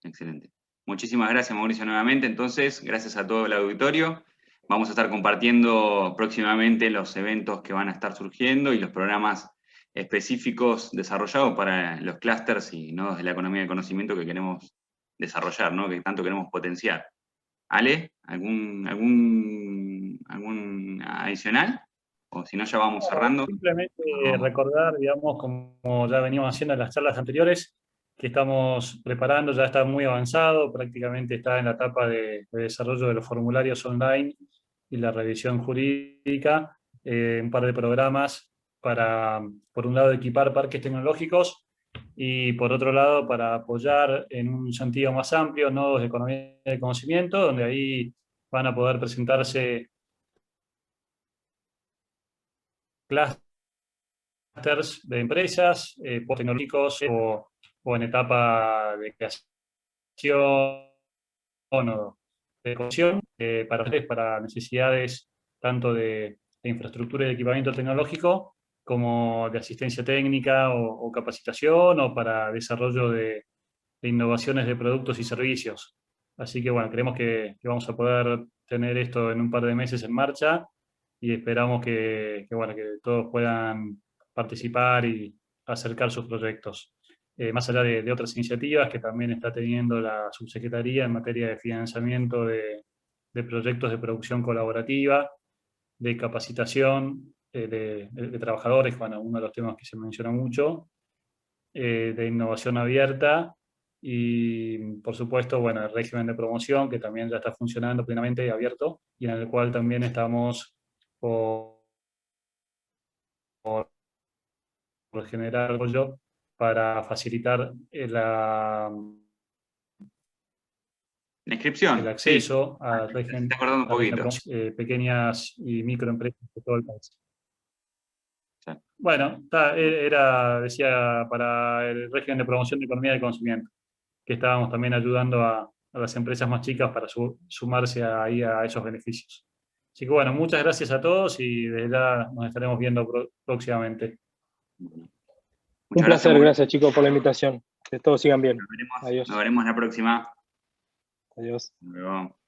A: excelente. Muchísimas gracias, Mauricio, nuevamente. Entonces, gracias a todo el auditorio. Vamos a estar compartiendo próximamente los eventos que van a estar surgiendo y los programas específicos desarrollados para los clústeres y nodos de la economía del conocimiento que queremos desarrollar, ¿no? Que tanto queremos potenciar. Ale, ¿algún adicional? O si no, ya vamos cerrando.
D: Simplemente recordar, digamos, como ya veníamos haciendo en las charlas anteriores, que estamos preparando, ya está muy avanzado, prácticamente está en la etapa de desarrollo de los formularios online y la revisión jurídica, un par de programas para, por un lado, equipar parques tecnológicos y, por otro lado, para apoyar en un sentido más amplio nodos de economía del conocimiento, donde ahí van a poder presentarse clusters de empresas, tecnológicos o en etapa de creación o de construcción para necesidades tanto de infraestructura y de equipamiento tecnológico como de asistencia técnica o capacitación o para desarrollo de innovaciones de productos y servicios. Así que bueno, creemos que vamos a poder tener esto en un par de meses en marcha y esperamos que todos puedan participar y acercar sus proyectos. Más allá de otras iniciativas que también está teniendo la subsecretaría en materia de financiamiento de proyectos de producción colaborativa, de capacitación de trabajadores, bueno, uno de los temas que se menciona mucho, de innovación abierta y, por supuesto, bueno, el régimen de promoción, que también ya está funcionando plenamente y abierto, y en el cual también estamos por generar apoyo para facilitar
A: La inscripción.
D: el acceso al
A: Se
D: régimen,
A: está acordando un poquito.
D: pequeñas y microempresas de todo el país.
A: Sí.
D: Bueno, decía, para el régimen de promoción de economía del conocimiento, que estábamos también ayudando a las empresas más chicas para sumarse ahí a esos beneficios. Así que bueno, muchas gracias a todos y desde ya nos estaremos viendo próximamente.
C: Un placer, gracias chicos por la invitación. Que todos sigan bien.
A: Nos veremos,
C: Adiós.
A: nos veremos la próxima.
C: Adiós.
A: Hasta luego.